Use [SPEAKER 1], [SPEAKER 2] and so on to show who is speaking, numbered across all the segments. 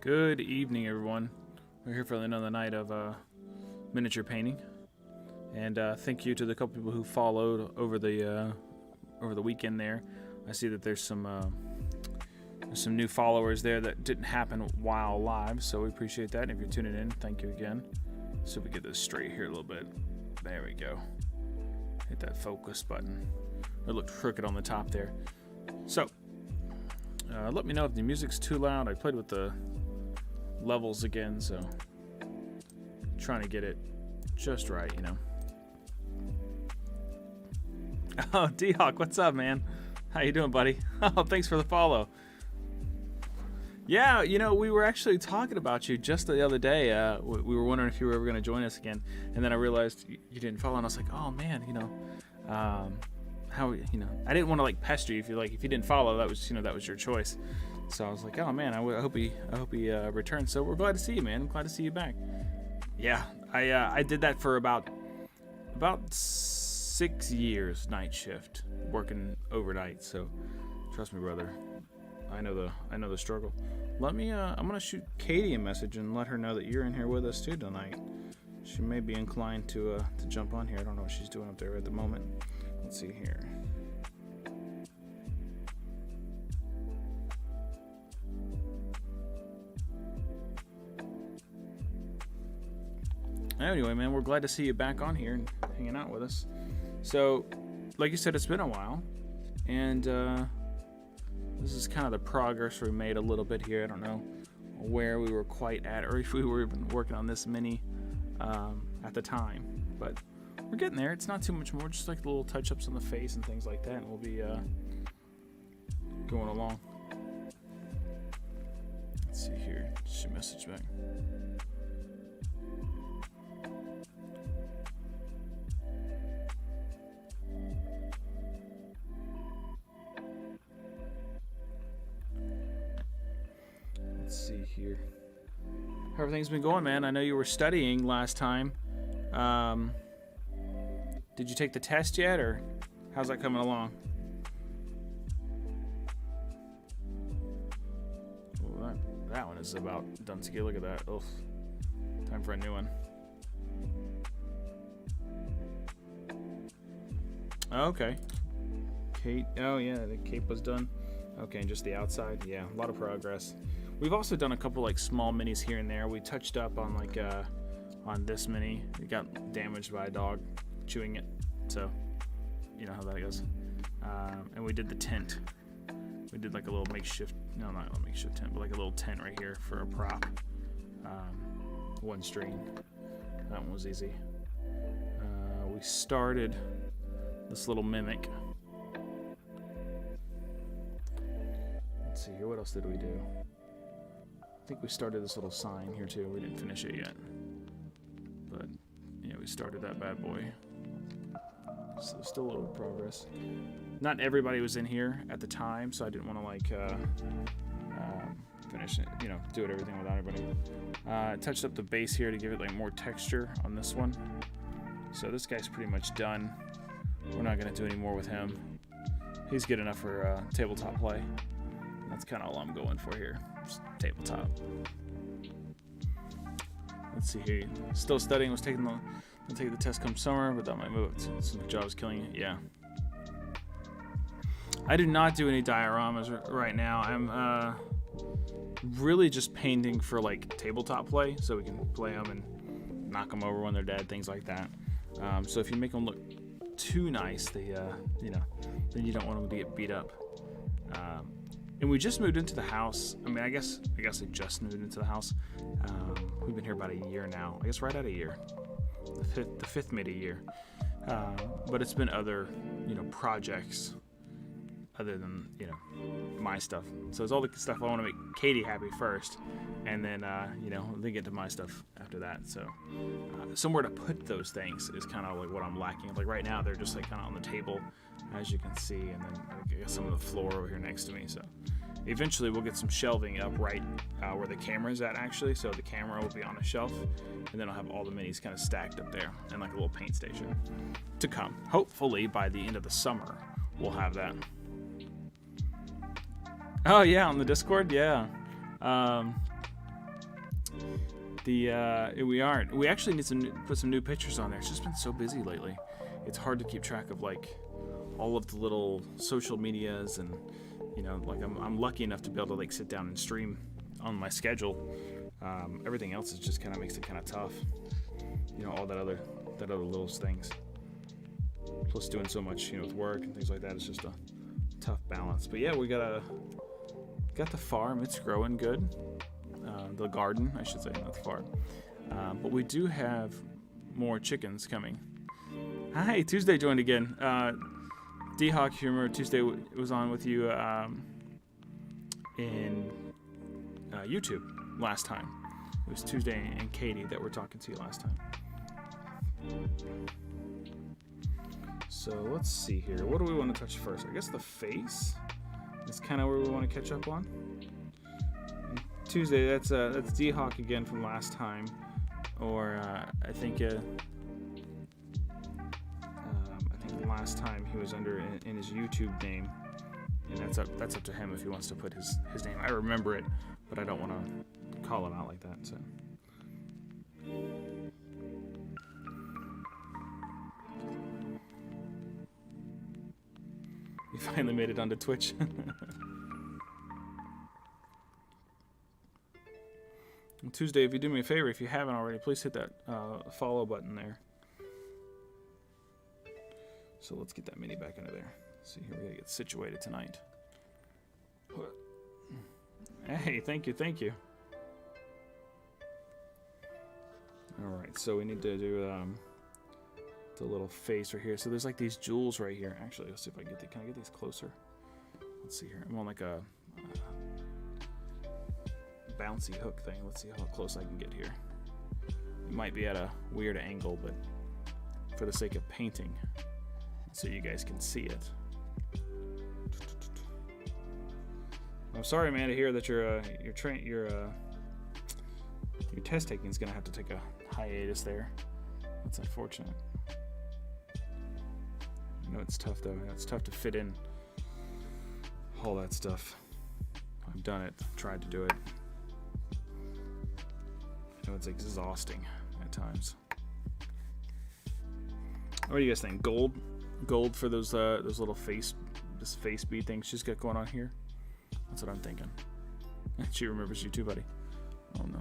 [SPEAKER 1] Good evening, everyone. We're here for another night of miniature painting, and thank you to the couple people who followed over the weekend. There, I see that there's some new followers there that didn't happen while live, so we appreciate that. And if you're tuning in, thank you again. So we get this straight here a little bit. There we go. Hit that focus button. It looked crooked on the top there. So let me know if the music's too loud. I played with the levels again, so trying to get it just right, you know. Oh, D-Hawk, what's up, man? How you doing, buddy? Oh, thanks for the follow. Yeah, you know, we were actually talking about you just the other day. We were wondering if you were ever going to join us again, and then I realized you didn't follow, and I was like, oh man, you know, how, you know, I didn't want to like pester you if you didn't follow. That was your choice. So I was like, oh man, I hope he returns. So we're glad to see you, man. I'm glad to see you back. Yeah, I did that for about 6 years, night shift, working overnight. So trust me, brother, I know the struggle. Let me I'm gonna shoot Katie a message and let her know that you're in here with us too tonight. She may be inclined to jump on here. I don't know what she's doing up there at the moment. Let's see here. Anyway, man, we're glad to see you back on here and hanging out with us. So, like you said, it's been a while, and this is kind of the progress we made a little bit here. I don't know where we were quite at, or if we were even working on this mini at the time, but we're getting there. It's not too much more, just like the little touch-ups on the face and things like that, and we'll be going along. Let's see here. She messaged back. Let's see here. How everything's been going, man? I know you were studying last time. Did you take the test yet, or how's that coming along? Well, that one is about done. Look at that. Ugh. Time for a new one. Okay. Kate. Oh yeah, the cape was done. Okay, and just the outside. Yeah, a lot of progress. We've also done a couple like small minis here and there. We touched up on like on this mini. It got damaged by a dog chewing it, so you know how that goes. And we did the tent. We did like a little makeshift, no, not a makeshift tent, but like a little tent right here for a prop. One string. That one was easy. We started this little mimic. Let's see here. What else did we do? I think we started this little sign here too. We didn't finish it yet, but yeah, we started that bad boy. So still a little progress. Not everybody was in here at the time, so I didn't want to like finish it, you know, do it everything without everybody. Touched up the base here to give it like more texture on this one. So this guy's pretty much done. We're not gonna do any more with him. He's good enough for tabletop play. That's kind of all I'm going for here. Just tabletop. Let's see here. Still studying. Was taking the test come summer, but that might move it since the job is killing it. Yeah. I do not do any dioramas right now. I'm really just painting for like tabletop play, so we can play them and knock them over when they're dead, things like that. So if you make them look too nice, they you know, then you don't want them to get beat up. And we just moved into the house. I mean, I guess I just moved into the house. We've been here about a year now. I guess right at a year. The fifth made a year. But it's been other, you know, projects other than, you know, my stuff. So it's all the stuff I want to make Katie happy first, and then, you know, then get to my stuff after that. So somewhere to put those things is kind of like what I'm lacking. Like right now, they're just like kind of on the table, as you can see, and then I got some of the floor over here next to me. So eventually we'll get some shelving up right where the camera's at, actually. So the camera will be on a shelf, and then I'll have all the minis kind of stacked up there and like a little paint station to come. Hopefully by the end of the summer, we'll have that. Oh yeah, on the Discord, yeah. We aren't. We actually need to put some new pictures on there. It's just been so busy lately. It's hard to keep track of like all of the little social medias, and like I'm lucky enough to be able to like sit down and stream on my schedule. Everything else is just kind of makes it kind of tough. All that other little things. Plus doing so much, with work and things like that, it's just a tough balance. But yeah, we got the farm. It's growing good. The garden, I should say, not the farm. But we do have more chickens coming. Hi, Tuesday joined again. D-Hawk Humor, Tuesday was on with you in YouTube last time. It was Tuesday and Katie that were talking to you last time. So let's see here. What do we want to touch first? I guess the face is kind of where we want to catch up on. Tuesday, that's D-Hawk again from last time, or I think last time he was under in his YouTube name, and that's up to him if he wants to put his name. I remember it, but I don't want to call him out like that. So. You finally made it onto Twitch. Tuesday, if you do me a favor, if you haven't already, please hit that follow button there. So let's get that mini back into there. See, here we gotta get situated tonight. Hey, thank you. All right, so we need to do the little face right here. So there's like these jewels right here. Actually, let's see if I can get these closer? Let's see here. I'm on like a bouncy hook thing. Let's see how close I can get here. It might be at a weird angle, but for the sake of painting, so you guys can see it. I'm sorry, man, to hear that your test taking is gonna have to take a hiatus there. That's unfortunate. I know it's tough though. It's tough to fit in all that stuff. I've done it. Tried to do it. I know it's exhausting at times. What do you guys think? Gold for those little face bead things she's got going on here. That's what I'm thinking. She remembers you too, buddy. Oh no.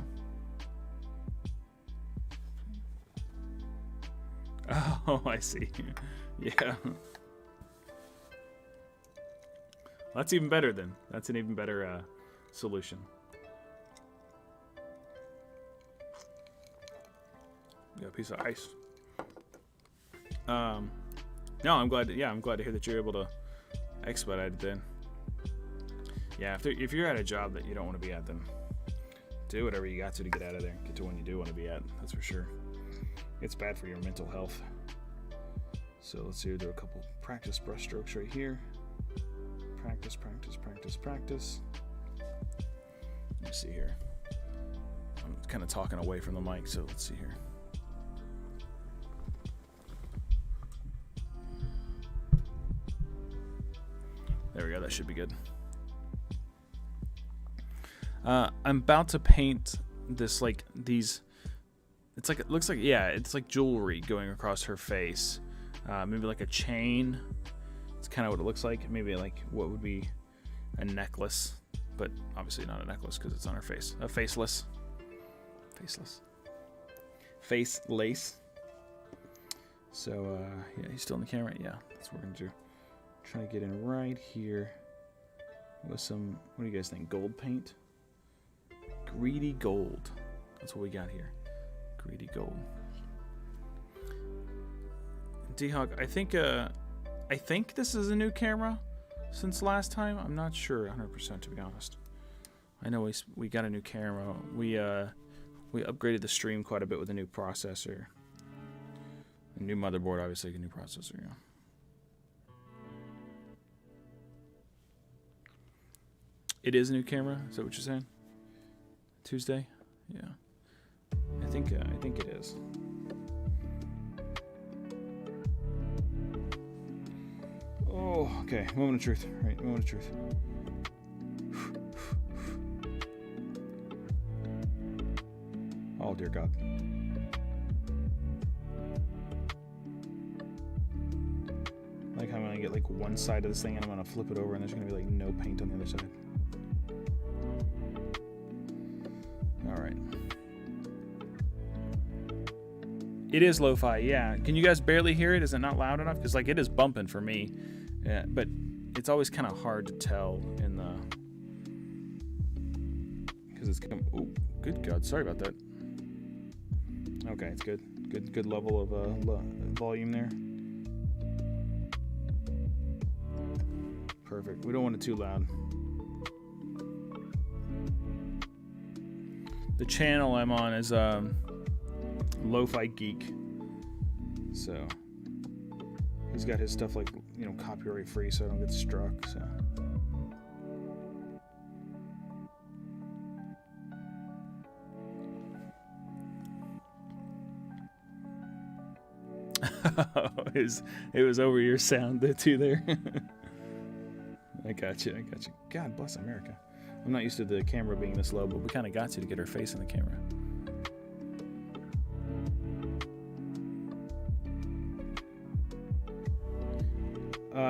[SPEAKER 1] Oh, I see. Yeah. That's even better then. That's an even better solution. Yeah, a piece of ice. No, I'm glad to hear that you're able to expedite it then. Yeah, if you're at a job that you don't want to be at, then do whatever you got to get out of there. Get to when you do want to be at. That's for sure. It's bad for your mental health. So let's see, do a couple practice brush strokes right here. Practice. Let me see here. I'm kind of talking away from the mic, so let's see here. There we go, that should be good. I'm about to paint this, like, these, it's like jewelry going across her face. Maybe like a chain. It's kind of what it looks like. Maybe like what would be a necklace, but obviously not a necklace because it's on her face. A faceless. Face lace. So, yeah, he's still in the camera. Yeah, that's what we're going to do. Try to get in right here with some, what do you guys think? Gold paint? Greedy gold. That's what we got here. Greedy gold. D-Hawk, I think this is a new camera since last time. I'm not sure 100% to be honest. I know we got a new camera. We upgraded the stream quite a bit with a new processor. A new motherboard, obviously, a new processor, yeah. It is a new camera? Is that what you're saying? Tuesday? Yeah. I think it is. Oh, okay. Moment of truth. Right, moment of truth. Oh, dear God. Like I'm gonna get like one side of this thing and I'm gonna flip it over and there's gonna be like no paint on the other side. Alright. It is lo-fi, yeah. Can you guys barely hear it? Is it not loud enough? Because like it is bumping for me. Yeah, but it's always kind of hard to tell in the... Because it's come... Oh, good God. Sorry about that. Okay, it's good. Good level of volume there. Perfect. We don't want it too loud. The channel I'm on is Lo-Fi Geek. So he's got his stuff like, you know, copyright free, so I don't get struck. So. It was over your sound too there. I got you. God bless America. I'm not used to the camera being this low, but we kind of got to get her face in the camera.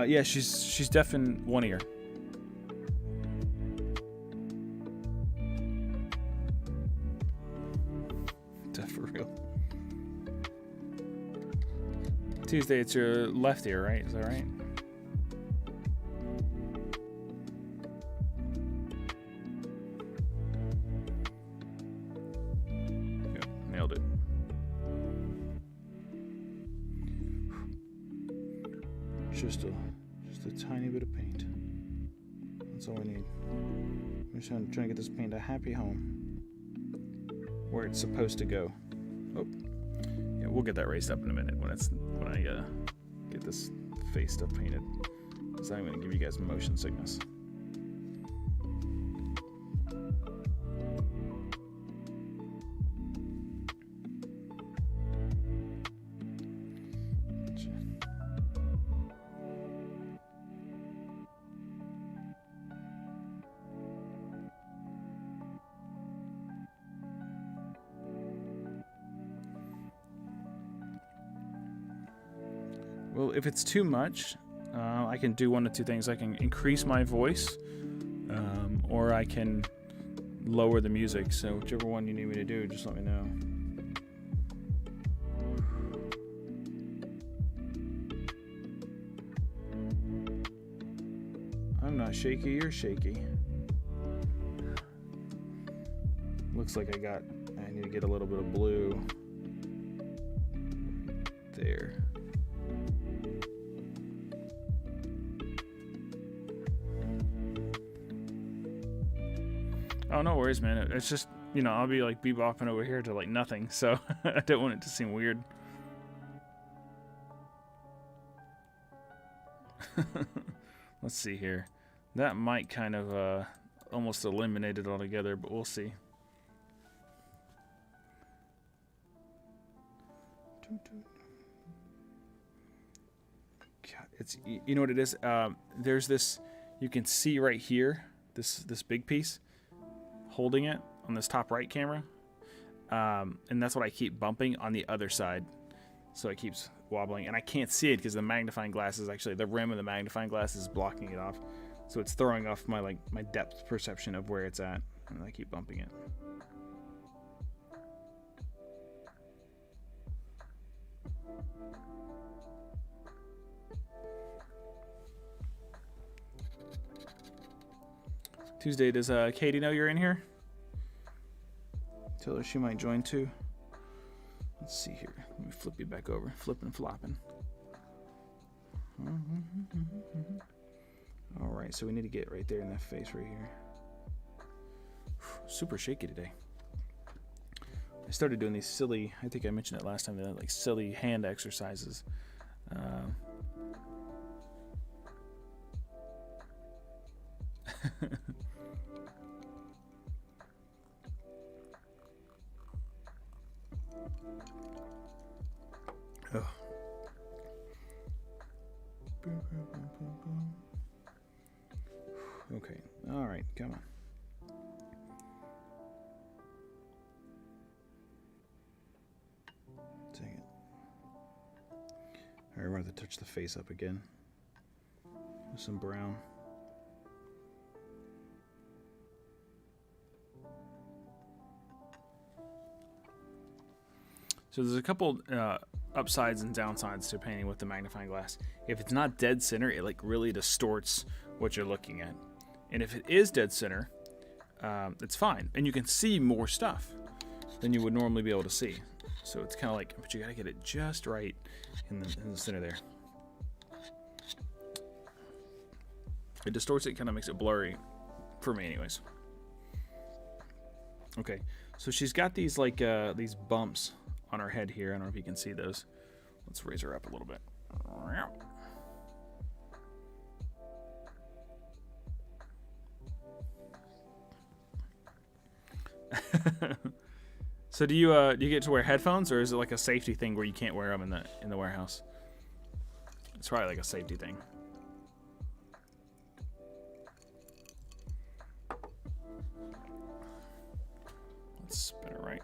[SPEAKER 1] Yeah, she's deaf in one ear. Deaf for real. Tuesday, it's your left ear, right? Is that right? Yep, nailed it. Just a tiny bit of paint. That's all we need. I'm just trying to get this paint a happy home where it's supposed to go. Oh, yeah, we'll get that raised up in a minute when I get this face stuff painted. So I'm going to give you guys motion sickness. Well, if it's too much, I can do one of two things. I can increase my voice, or I can lower the music. So whichever one you need me to do, just let me know. I'm not shaky, you're shaky. Looks like I need to get a little bit of blue there. Oh, no worries, man. It's just, you know, I'll be like bebopping over here to like nothing, so I don't want it to seem weird. Let's see here. That might kind of almost eliminate it altogether, but we'll see. God, it's, you know what it is? There's this, you can see right here, this big piece. Holding it on this top right camera, and that's what I keep bumping on the other side, so it keeps wobbling, and I can't see it because the magnifying glass is actually, the rim of the magnifying glass is blocking it off, so it's throwing off my depth perception of where it's at, and I keep bumping it. Tuesday, does Katie know you're in here? Tell her she might join too. Let's see here. Let me flip you back over. Flipping, flopping. Alright, so we need to get right there in that face right here. Super shaky today. I started doing these silly, I think I mentioned it last time, like silly hand exercises. Oh. Okay, all right, come on. I remember to touch the face up again with some brown. So there's a couple upsides and downsides to painting with the magnifying glass. If it's not dead center, it like really distorts what you're looking at. And if it is dead center, it's fine. And you can see more stuff than you would normally be able to see. So it's kind of like, but you gotta get it just right in the center there. It distorts it, kind of makes it blurry for me anyways. Okay, so she's got these like these bumps on her head here. I don't know if you can see those. Let's raise her up a little bit. So do you get to wear headphones, or is it like a safety thing where you can't wear them in the warehouse? It's probably like a safety thing. Let's spin it right.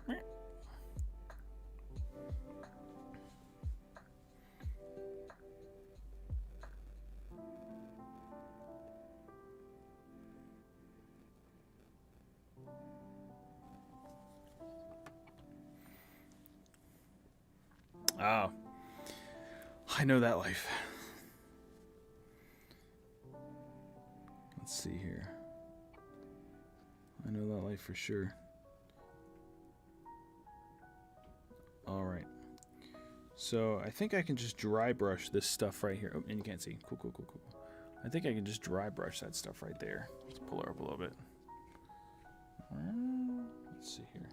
[SPEAKER 1] Oh, I know that life. Let's see here. I know that life for sure. All right. So I think I can just dry brush this stuff right here. Oh, and you can't see. Cool, cool, cool, cool. I think I can just dry brush that stuff right there. Let's pull her up a little bit. Let's see here.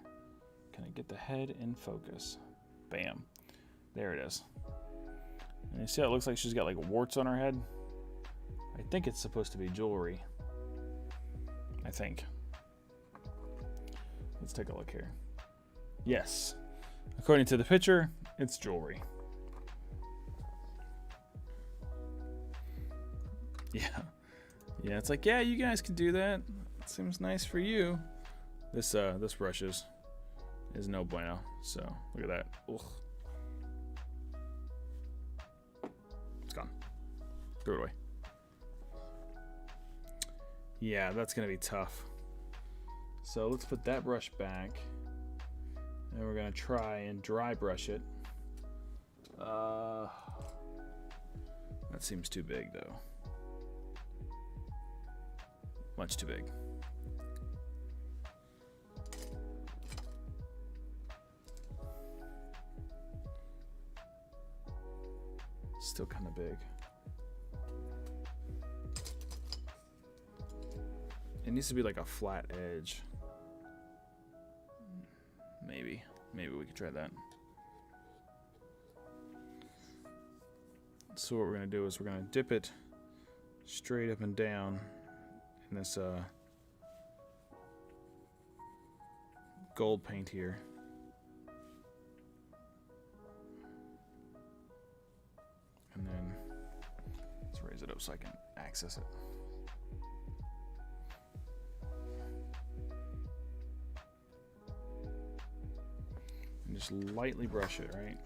[SPEAKER 1] Can I get the head in focus? Bam. There it is. And you see how it looks like she's got like warts on her head? I think it's supposed to be jewelry. I think. Let's take a look here. Yes. According to the picture, it's jewelry. Yeah. Yeah, it's like, yeah, you guys can do that. It seems nice for you. This brush is no bueno. So, look at that. Ugh. Gone. Throw it away. Yeah, that's gonna be tough. So let's put that brush back, and we're gonna try and dry brush it. That seems too big though. Much too big. Still kind of big. It needs to be like a flat edge. Maybe we could try that. So what we're gonna do is we're gonna dip it straight up and down in this gold paint here. And then let's raise it up so I can access it. And just lightly brush it, right?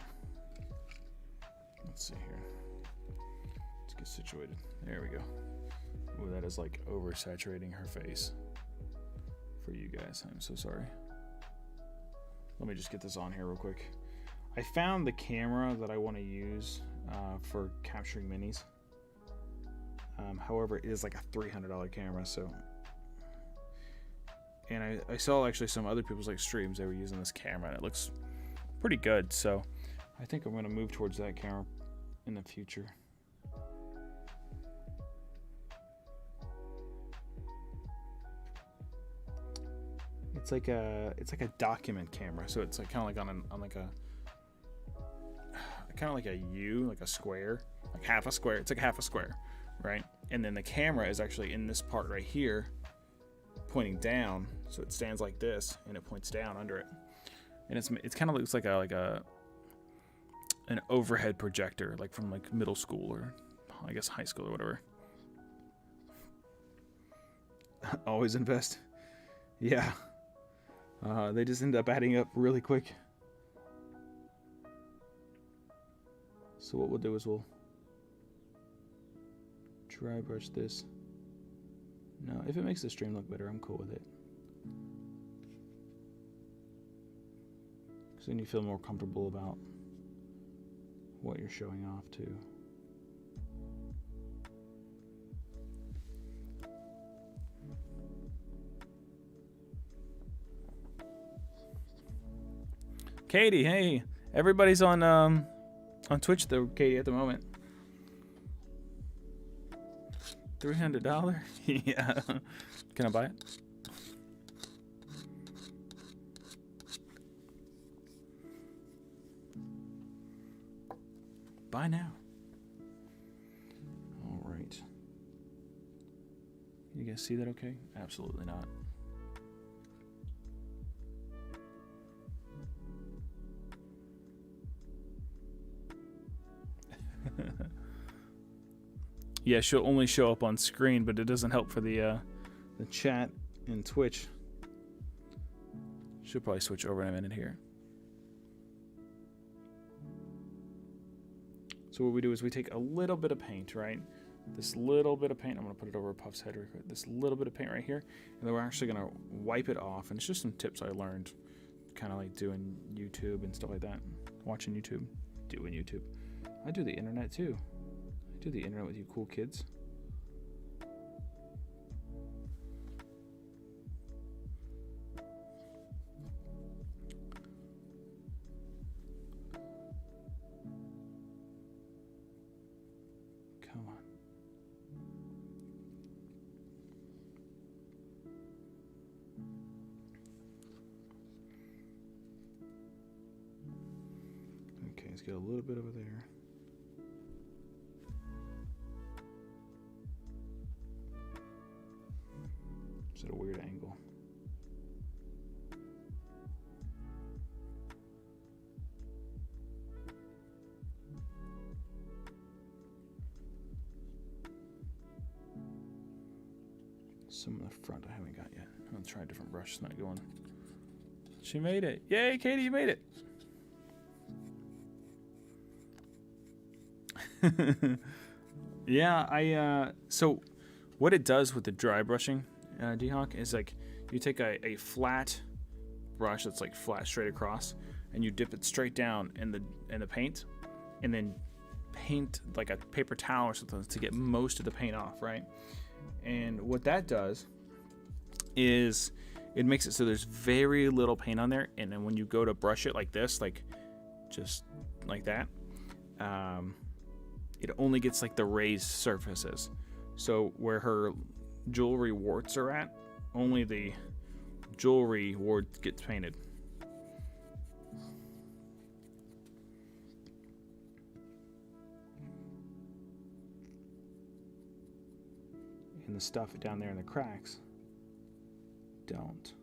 [SPEAKER 1] Let's see here. Let's get situated. There we go. Ooh, that is like oversaturating her face. For you guys, I'm so sorry. Let me just get this on here real quick. I found the camera that I want to use for capturing minis. However, it is like a $300 camera, so. And I saw actually some other people's like streams, they were using this camera, and it looks pretty good. So I think I'm going to move towards that camera in the future. It's like a document camera, so it's like kind of like on like a kind of like a U, like a square, like half a square. It's like half a square, right? And then the camera is actually in this part right here, pointing down, so it stands like this, and it points down under it. And it's kind of looks like an overhead projector, like from like middle school or I guess high school or whatever. Always invest. Yeah. They just end up adding up really quick. So what we'll do is we'll dry brush this. No, if it makes the stream look better, I'm cool with it. Because then you feel more comfortable about what you're showing off too. Katie, hey, everybody's on Twitch though, Katie, at the moment. $300? Yeah. Can I buy it? Buy now. All right. You guys see that okay? Absolutely not. Yeah, she'll only show up on screen, but it doesn't help for the chat in Twitch. She'll probably switch over in a minute here. So what we do is we take a little bit of paint, right? This little bit of paint, I'm going to put it over Puff's head real quick. This little bit of paint right here, and then we're actually going to wipe it off. And it's just some tips I learned, kind of like doing YouTube and stuff like that. Watching YouTube, doing YouTube. I do the internet too. I do the internet with you cool kids. Come on. Okay, let's get a little bit over there. It's at a weird angle. Some in the front I haven't got yet. I'm gonna try a different brush. It's not going. She made it. Yay, Katie, you made it. Yeah, so what it does with the dry brushing, D-Hawk, is like you take a flat brush that's like flat straight across, and you dip it straight down in the paint, and then paint like a paper towel or something to get most of the paint off, right? And what that does is it makes it so there's very little paint on there, and then when you go to brush it like this, like just like that, it only gets like the raised surfaces. So where her jewelry warts are at, only the jewelry wart gets painted. And the stuff down there in the cracks don't.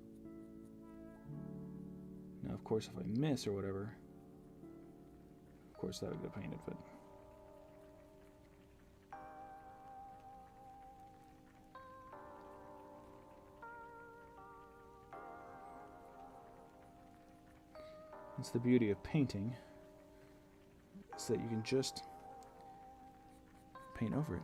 [SPEAKER 1] Now, of course, if I miss or whatever, of course that would get painted, but it's the beauty of painting, is that you can just paint over it.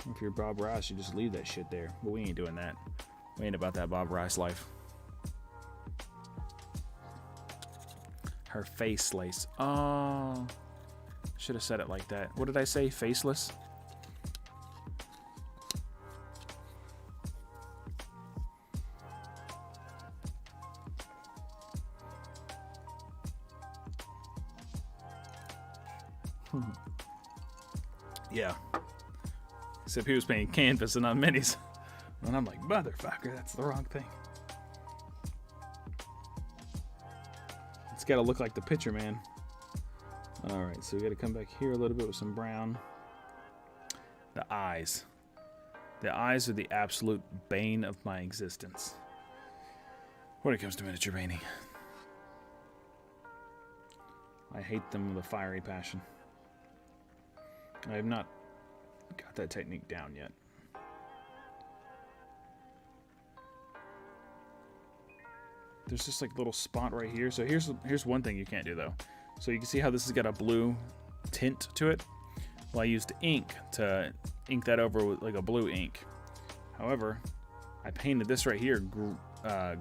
[SPEAKER 1] If you're Bob Ross, you just leave that shit there. But we ain't doing that. We ain't about that Bob Ross life. Her face lace. Oh, should have said it like that. What did I say? Faceless? Yeah. Except he was painting canvas and not minis. And I'm like, motherfucker, that's the wrong thing. It's got to look like the picture, man. All right, so we got to come back here a little bit with some brown. The eyes. The eyes are the absolute bane of my existence when it comes to miniature painting. I hate them with a fiery passion. I have not got that technique down yet. there's this like little spot right here. So here's one thing you can't do though. So you can see how this has got a blue tint to it. Well, I used ink to ink that over with like a blue ink. However, I painted this right here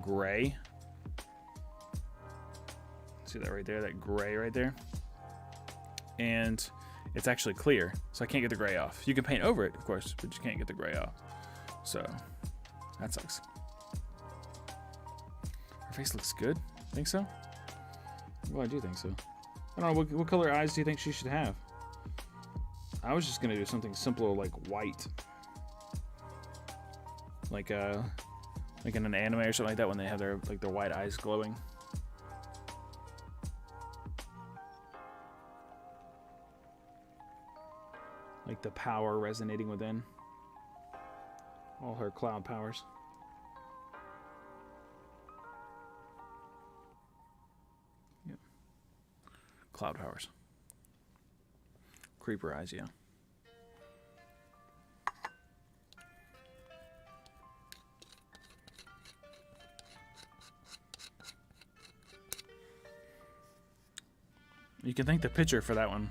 [SPEAKER 1] gray. See that right there? That gray right there. And it's actually clear, so I can't get the gray off. You can paint over it, of course, but you can't get the gray off. So that sucks. Her face looks good. Think so? Well, I do think so. I don't know, what color eyes do you think she should have? I was just gonna do something simpler like white. Like in an anime or something like that when they have their white eyes glowing. Like the power resonating within. All her cloud powers. Yep. Cloud powers. Creeper eyes, yeah. You can thank the pitcher for that one.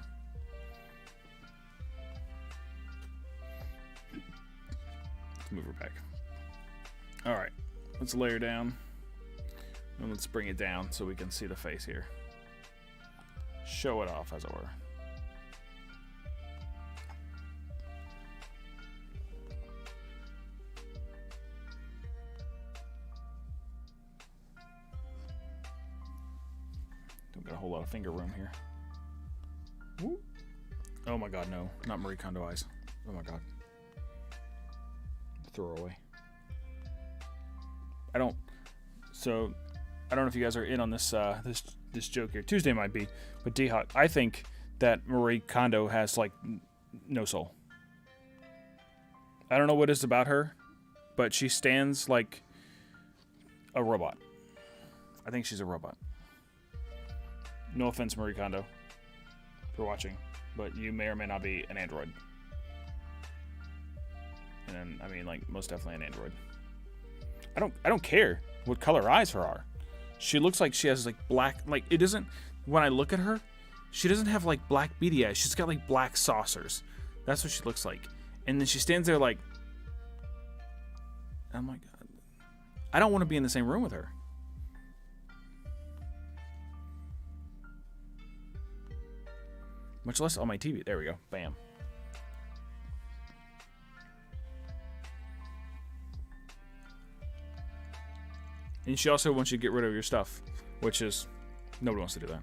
[SPEAKER 1] Let's move her back. All right, let's lay her down. And let's bring it down so we can see the face here. Show it off, as it were. Don't got a whole lot of finger room here. Woo. Oh my god, no. Not Marie Kondo eyes. Oh my god. Throw her away. I don't know if you guys are in on this this joke here. Tuesday might be, but D-Hawk, I think that Marie Kondo has like no soul. I don't know what it is about her, but she stands like a robot. I think she's a robot. No offense, Marie Kondo, for watching, but you may or may not be an android. And then, I mean, like, most definitely an android. I don't care what color her eyes are. She looks like she has like black, like it isn't, when I look at her, she doesn't have like black beady eyes. She's got like black saucers. That's what she looks like. And then she stands there like, I'm like, I don't want to be in the same room with her. Much less on my TV. There we go. Bam. And she also wants you to get rid of your stuff, which is, nobody wants to do that.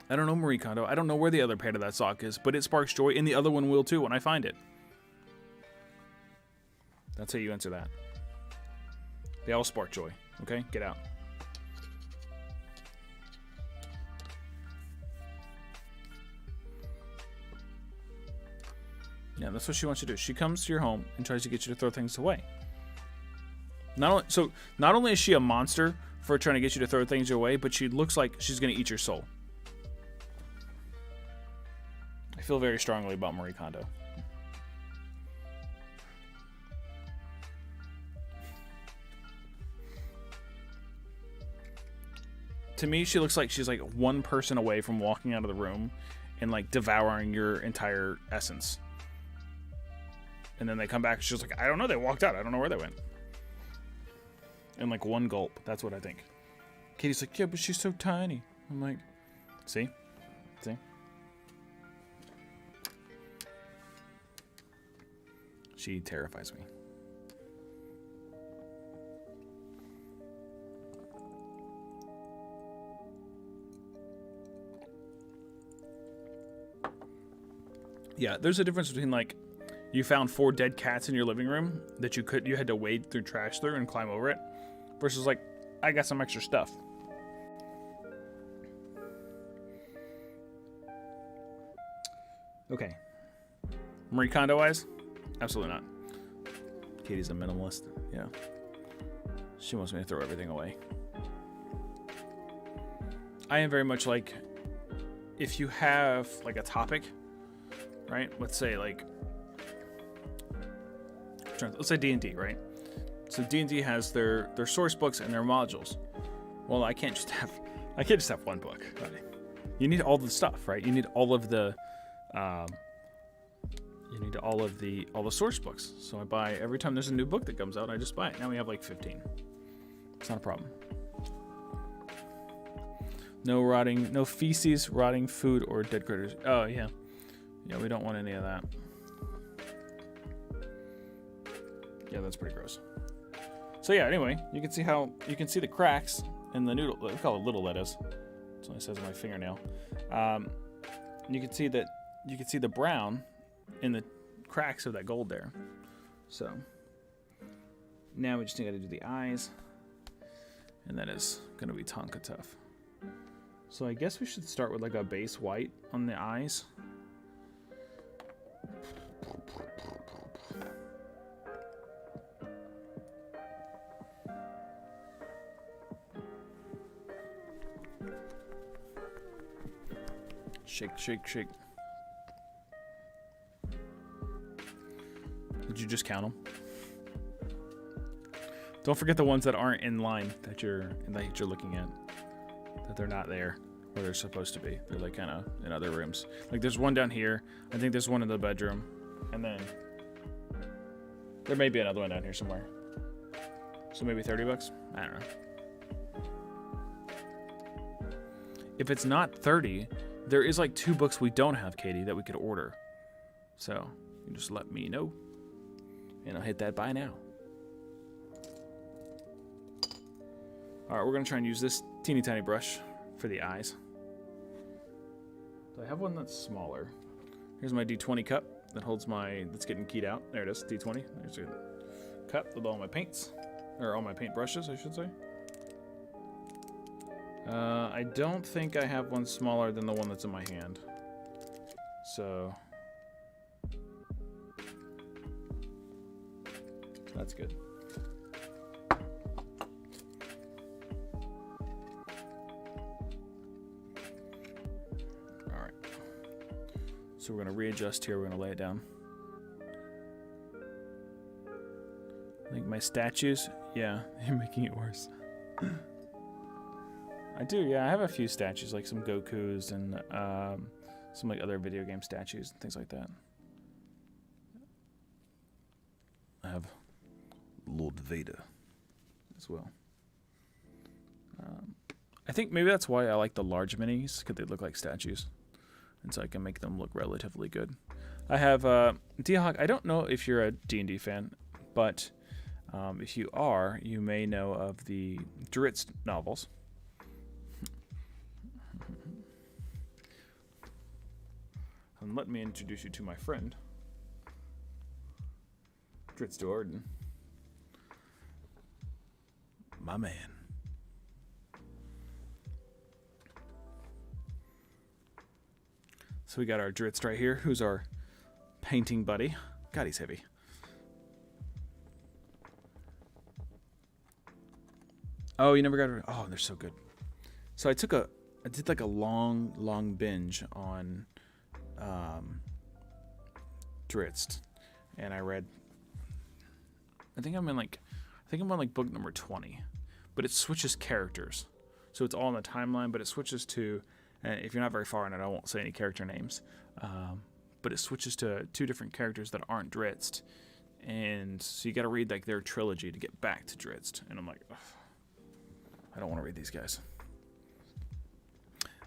[SPEAKER 1] I don't know Marie Kondo. I don't know where the other part of that sock is, but it sparks joy, and the other one will too when I find it. That's how you answer that. They all spark joy. Okay? Get out. Yeah, that's what she wants you to do. She comes to your home and tries to get you to throw things away. Not only is she a monster for trying to get you to throw things away, but she looks like she's going to eat your soul. I feel very strongly about Marie Kondo. To me, she looks like she's like one person away from walking out of the room and like devouring your entire essence. And then they come back, she's like, I don't know, they walked out. I don't know where they went. In like one gulp. That's what I think. Katie's like, yeah, but she's so tiny. I'm like, see? See? She terrifies me. Yeah, there's a difference between like, you found 4 dead cats in your living room that you had to wade through trash through and climb over it, versus like, I got some extra stuff. Okay. Marie Kondo eyes? Absolutely not. Katie's a minimalist. Yeah. She wants me to throw everything away. I am very much like, if you have like a topic, right? Let's say like, let's say D&D, right? So D&D has their source books and their modules. Well, I can't just have one book. You need all the stuff, right? You need all of the all the source books. So I buy every time there's a new book that comes out, I just buy it. Now we have like 15. It's not a problem. No feces, rotting food, or dead critters. Oh yeah, we don't want any of that. Yeah, that's pretty gross. So yeah, anyway, you can see the cracks in the noodle. Look how little that is. It's only the size of my fingernail. You can see the brown in the cracks of that gold there. So now we just got to do the eyes, and that is going to be Tonka Tough. So I guess we should start with like a base white on the eyes. Shake, shake, shake. Did you just count them? Don't forget the ones that aren't in line that you're looking at. That they're not there where they're supposed to be. They're like kind of in other rooms. Like there's one down here. I think there's one in the bedroom. And then there may be another one down here somewhere. So maybe $30? I don't know. If it's not 30, there is like 2 books we don't have, Katie, that we could order. So you just let me know. And I'll hit that buy now. Alright, we're going to try and use this teeny tiny brush for the eyes. So I have one that's smaller. Here's my D20 cup that holds that's getting keyed out. There it is, D20. There's a cup with all my paints. Or all my paint brushes, I should say. I don't think I have one smaller than the one that's in my hand. So that's good. All right. So we're going to readjust here. We're going to lay it down. I think my statues, yeah, you're making it worse. I do, yeah. I have a few statues, like some Gokus and some like other video game statues and things like that. I have Lord Vader as well. I think maybe that's why I like the large minis, because they look like statues, and so I can make them look relatively good. I have D-Hawk. I don't know if you're a D&D fan, but if you are, you may know of the Drizzt novels. And let me introduce you to my friend, Drizzt Do'Urden. My man. So we got our Drizzt right here, who's our painting buddy. God, he's heavy. Oh, you never got rid of... Oh, they're so good. So I did like a long binge on Drizzt, and I read. I think I'm on like book number 20, but it switches characters, so it's all in the timeline. But it switches to, and if you're not very far in it, I won't say any character names, but it switches to 2 different characters that aren't Drizzt, and so you got to read like their trilogy to get back to Drizzt, and I'm like, ugh, I don't want to read these guys.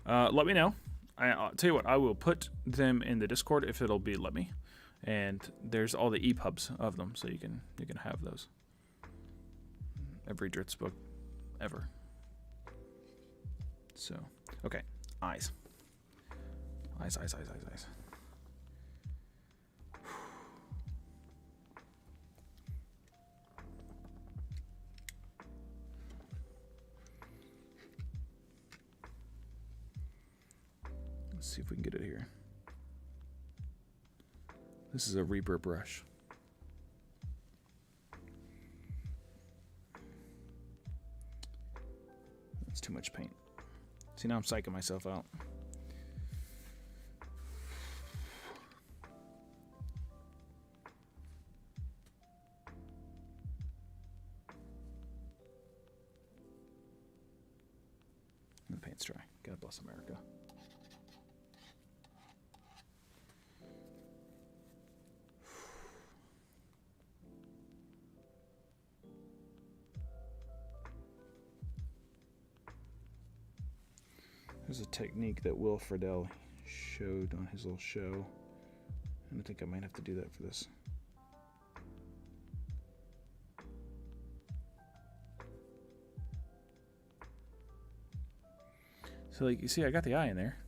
[SPEAKER 1] Let me know. I'll tell you what, I will put them in the Discord if it'll let me. And there's all the EPUBs of them, so you can have those. Every Drizzt book ever. So, okay, eyes. Eyes. Let's see if we can get it here. This is a Reaper brush. That's too much paint. See, now I'm psyching myself out. paint's dry. God bless America. There's a technique that Will Friedle showed on his little show, and I think I might have to do that for this. So like you see, I got the eye in there,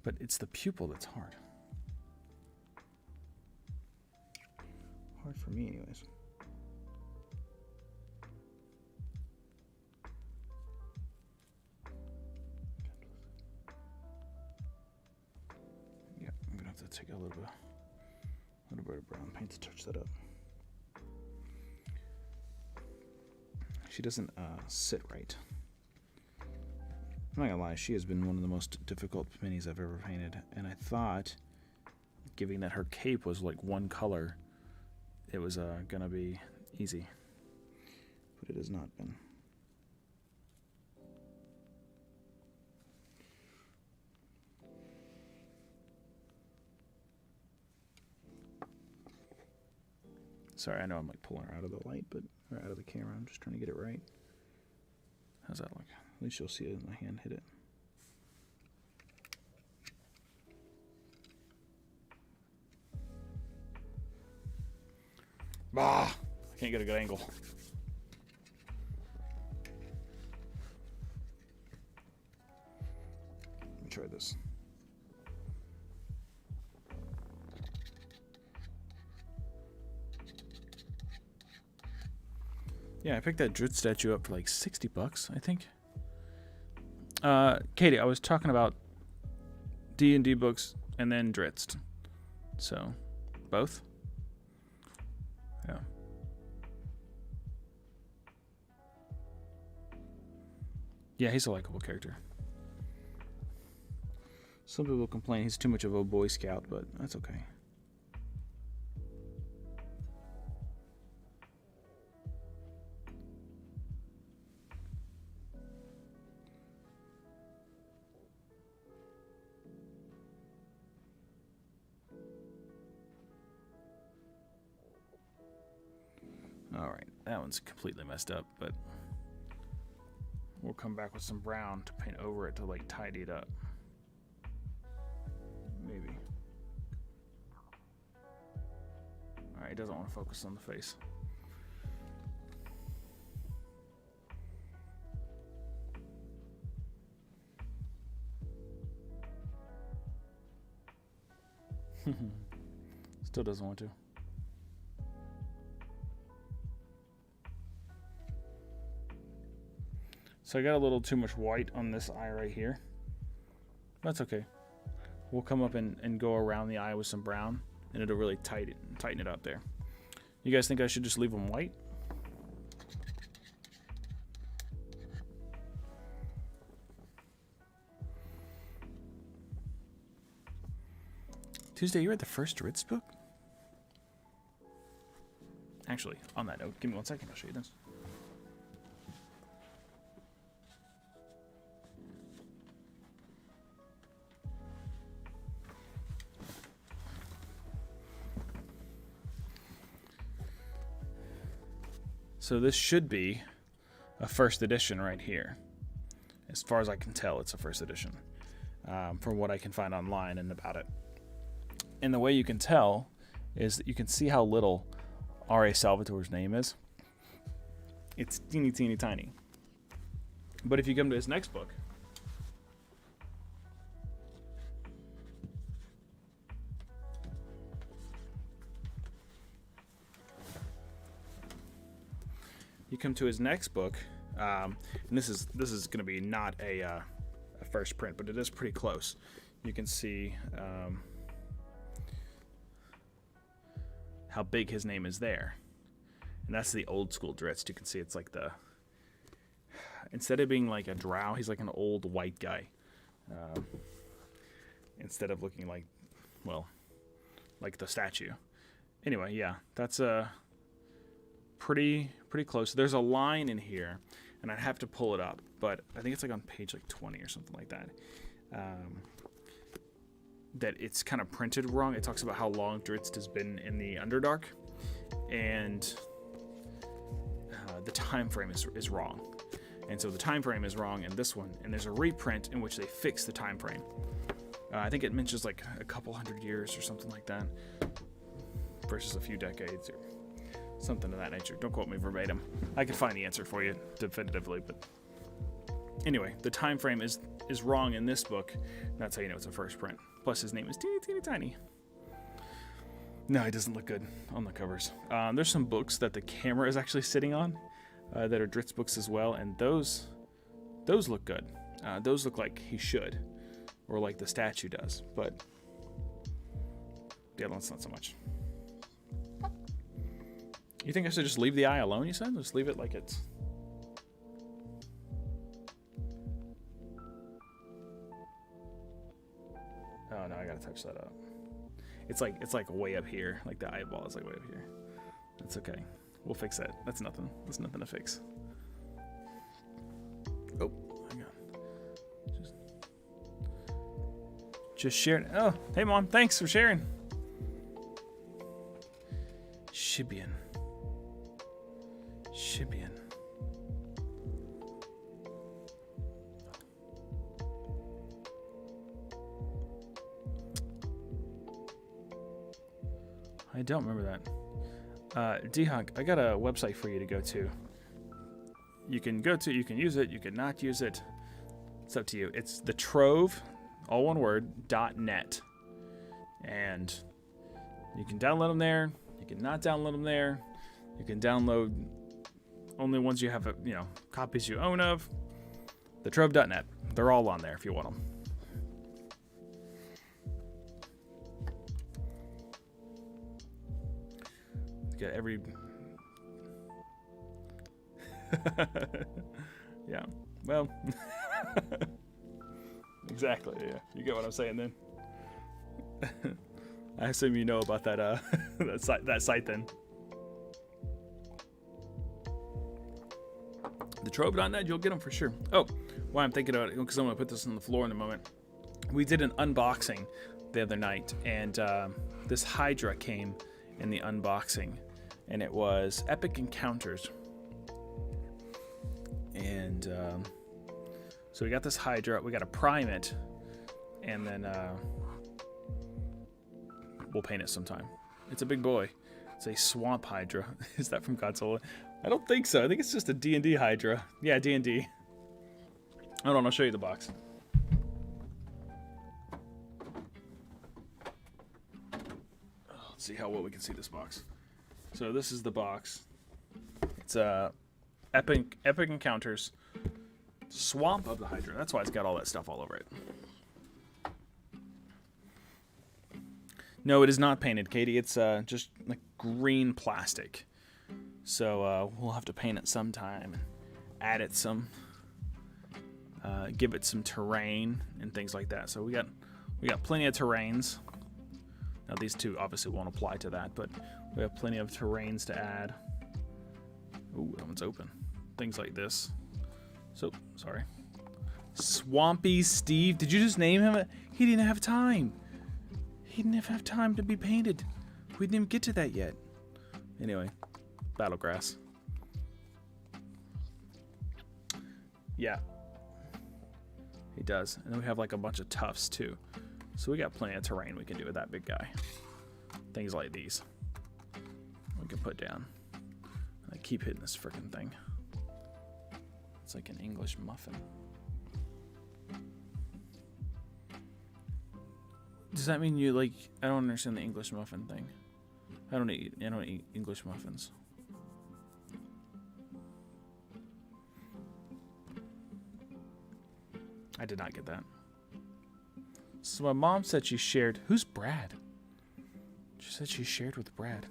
[SPEAKER 1] but it's the pupil that's hard. Hard for me anyways. Yeah, I'm gonna have to take a little bit of brown paint to touch that up. She doesn't sit right. I'm not gonna lie, she has been one of the most difficult minis I've ever painted, and I thought, given that her cape was like one color, it was gonna be easy, but it has not been. Sorry, I know I'm like pulling her out of the light, or out of the camera. I'm just trying to get it right. How's that look? At least you'll see it in my hand hit it. Bah! I can't get a good angle. Let me try this. Yeah, I picked that Drizzt statue up for like $60, I think. Katie, I was talking about D&D books and then Drizzt. So, both? Yeah. Yeah, he's a likable character. Some people complain he's too much of a Boy Scout, but that's okay. Alright, that one's completely messed up, but we'll come back with some brown to paint over it to like tidy it up. Maybe. Alright, it doesn't want to focus on the face. Still doesn't want to. So I got a little too much white on this eye right here. That's okay. We'll come up and go around the eye with some brown, and it'll really tighten it up there. You guys think I should just leave them white? Tuesday, you read the first Drizzt book? Actually, on that note, give me 1 second, I'll show you this. So this should be a first edition right here. As far as I can tell, it's a first edition. From what I can find online and about it. And the way you can tell is that you can see how little R.A. Salvatore's name is. It's teeny, teeny, tiny. But if you come to his next book, and this is going to be not a first print, but it is pretty close. You can see how big his name is there, and that's the old school Drizzt. You can see it's like instead of being like a drow, he's like an old white guy. Instead of looking like, well, like the statue. Anyway, yeah, that's pretty close. There's a line in here and I'd have to pull it up, but I think it's like on page like 20 or something like that. That it's kind of printed wrong. It talks about how long Drizzt has been in the Underdark, and the time frame is wrong. And so the time frame is wrong in this one, and there's a reprint in which they fix the time frame. I think it mentions like a couple hundred years or something like that, versus a few decades or something of that nature. Don't quote me verbatim. I could find the answer for you definitively, but anyway, the time frame is wrong in this book. That's how you know it's a first print. Plus, his name is teeny tiny. No, he doesn't look good on the covers. There's some books that the camera is actually sitting on that are Drizzt books as well, and those look good. Those look like he should, or like the statue does, but the other one's not so much. You think I should just leave the eye alone, you said? Just leave it like it's... Oh no, I gotta touch that up. It's like way up here. Like the eyeball is like way up here. That's okay. We'll fix that. That's nothing. That's nothing to fix. Oh, hang on. Just sharing. Oh, hey Mom, thanks for sharing. Shibian. I don't remember that. D-Hunk, I got a website for you to go to. You can use it, you can not use it. It's up to you. It's the Trove, all one word, .net. And you can download them there. You can not download them there. You can download only ones you have, copies you own of. The Trove.net. They're all on there if you want them. Got every... Yeah. Well... Exactly, yeah. You get what I'm saying then? I assume you know about that that site then. The Trove.net, you'll get them for sure. Oh, why I'm thinking about it, because I'm going to put this on the floor in a moment. We did an unboxing the other night, and this Hydra came in the unboxing, and it was Epic Encounters. And so we got this Hydra, we got to prime it, and then we'll paint it sometime. It's a big boy. It's a Swamp Hydra. Is that from Godzilla? I don't think so. I think it's just a D&D Hydra. Yeah, D&D. Hold on, I'll show you the box. Let's see how well we can see this box. So this is the box. It's Epic Encounters Swamp of the Hydra. That's why it's got all that stuff all over it. No, it is not painted, Katie. It's just like green plastic. So we'll have to paint it sometime and add it some, give it some terrain and things like that. So we got plenty of terrains. Now these two obviously won't apply to that, but we have plenty of terrains to add. Ooh, that one's open. Things like this. So, sorry. Swampy Steve. Did you just name him? He didn't have time. He didn't have time to be painted. We didn't even get to that yet. Anyway, Battlegrass. Yeah. He does. And then we have like a bunch of tufts too. So we got plenty of terrain we can do with that big guy. Things like these. We can put down. I keep hitting this freaking thing. It's like an English muffin. Does that mean you like... I don't understand the English muffin thing. I don't eat English muffins. I did not get that. So my mom said she shared... Who's Brad? She said she shared with Brad.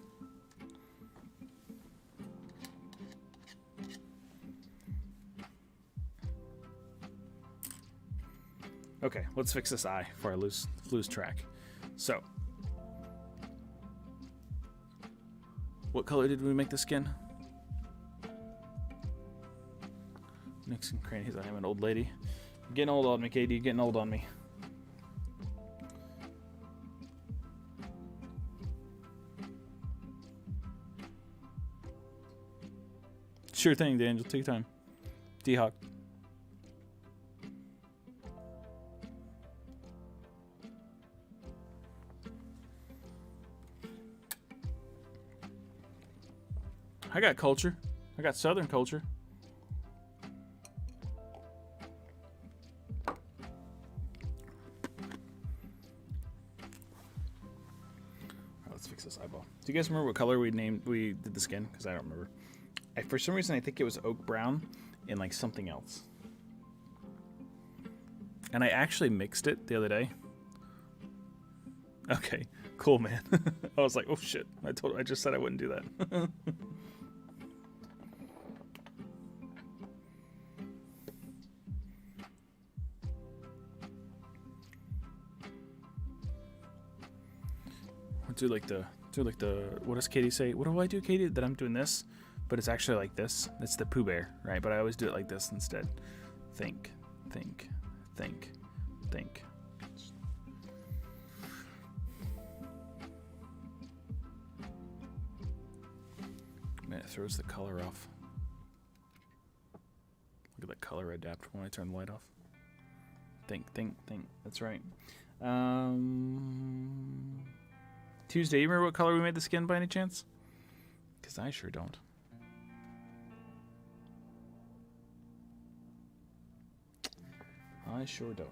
[SPEAKER 1] Okay, let's fix this eye before I lose track. So, what color did we make the skin? Nooks and crannies. I am an old lady. You're getting old on me, Katie. You're getting old on me. Sure thing, D'Angel. Take your time. D-Hawk. I got culture. I got Southern culture. Let's fix this eyeball. Do you guys remember what color we did the skin? Because I don't remember. For some reason, I think it was oak brown and like something else. And I actually mixed it the other day. Okay, cool, man. I was like, oh shit! I just said I wouldn't do that. do like the what does Katie say? What do I do, Katie? That I'm doing this, but it's actually like this. It's the Pooh Bear, right? But I always do it like this instead. Think, think, think, think. Man, it throws the color off. Look at the color adapt when I turn the light off. Think, think, think. That's right. Tuesday, you remember what color we made the skin by any chance? Because I sure don't. I sure don't.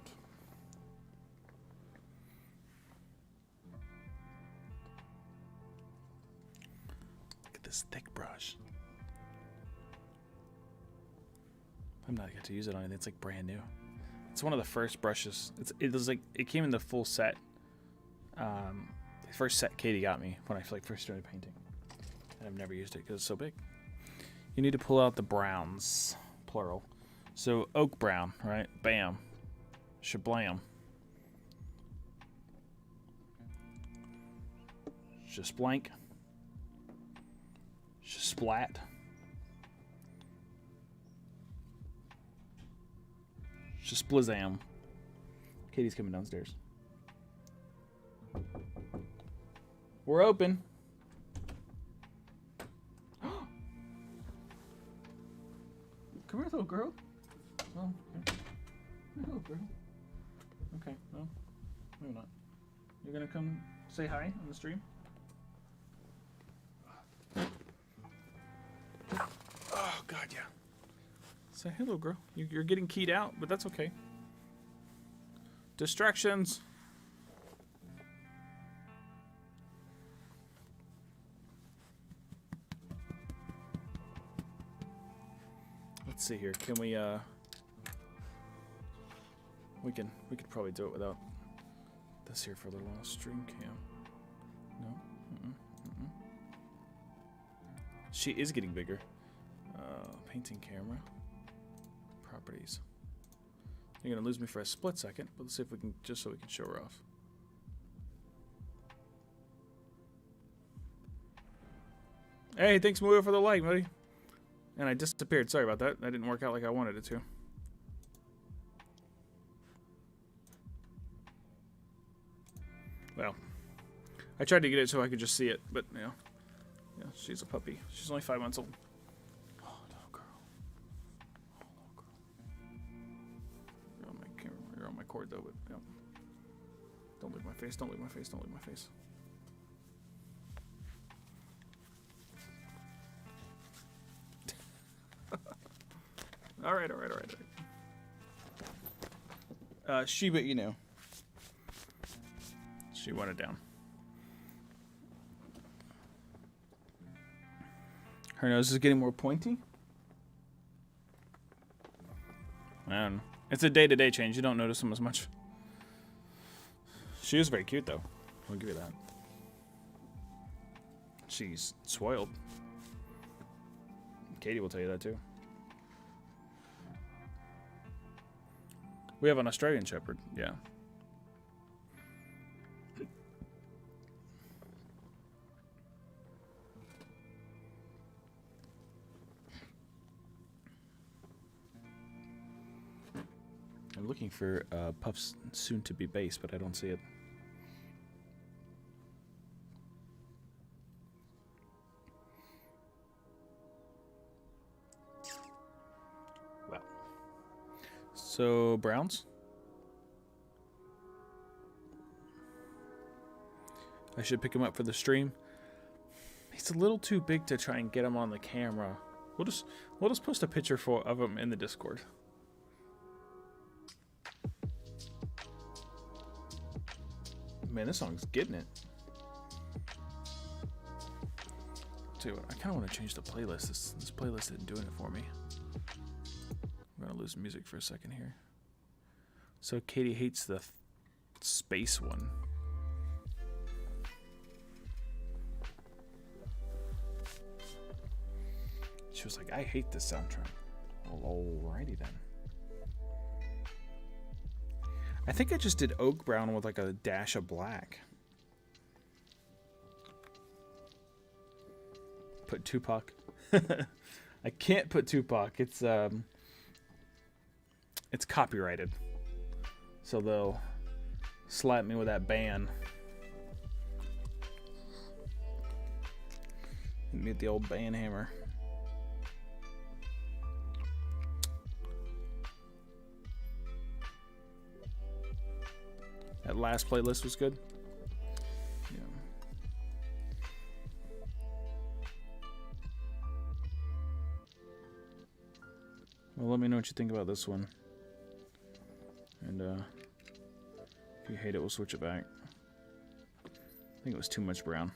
[SPEAKER 1] Look at this thick brush. I'm not going to use it on anything. It's like brand new. It's one of the first brushes. It came in the full set. The first set Katie got me when I first started painting, and I've never used it because it's so big. You need to pull out the browns, plural. So oak brown, right? Bam, shablam. Just blank. Just splat. Just blizzam. Katie's coming downstairs. We're open. Come here, little girl. Oh, okay. Come here, little girl. Okay, well, maybe not. You're gonna come say hi on the stream? Oh, God, yeah. Say hello, girl. You're getting keyed out, but that's okay. Distractions. Let's see here. Can we we could probably do it without this here for a little while. Stream cam. No. She is getting bigger. Painting camera. Properties. You're gonna lose me for a split second, but let's see if we can, just so we can show her off. Hey, thanks Muyo for the like, buddy. And I disappeared. Sorry about that. That didn't work out like I wanted it to. Well, I tried to get it so I could just see it, but yeah, she's a puppy. She's only 5 months old. Oh, little girl. Oh, little girl. You're on my camera. You're on my cord though, but yeah. Don't lick my face. Don't lick my face. Don't lick my face. All right. Shiba Inu. She wanted down. Her nose is getting more pointy. Man, it's a day-to-day change. You don't notice them as much. She is very cute, though. I'll give you that. She's spoiled. Katie will tell you that, too. We have an Australian Shepherd, yeah. I'm looking for Puff's soon-to-be bass, but I don't see it. Well. So, Browns? I should pick him up for the stream. He's a little too big to try and get him on the camera. We'll just post a picture of him in the Discord. Man, this song's getting it. Tell you what, I kind of want to change the playlist. This playlist isn't doing it for me. I'm gonna lose music for a second here. So Katie hates the space one. She was like, I hate this soundtrack. Well, alrighty then. I think I just did oak brown with like a dash of black. Put Tupac. I can't put Tupac. It's copyrighted. So they'll slap me with that ban. Hit me with the old ban hammer. That last playlist was good. Yeah. Well, let me know what you think about this one. And if you hate it, we'll switch it back. I think it was too much brown.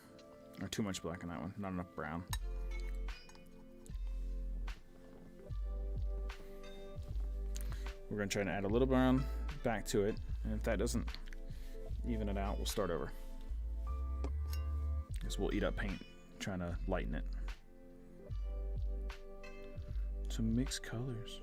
[SPEAKER 1] Or too much black in that one. Not enough brown. We're going to try to add a little brown back to it. And if that doesn't even it out, we'll start over. Because we'll eat up paint trying to lighten it. To mix colors.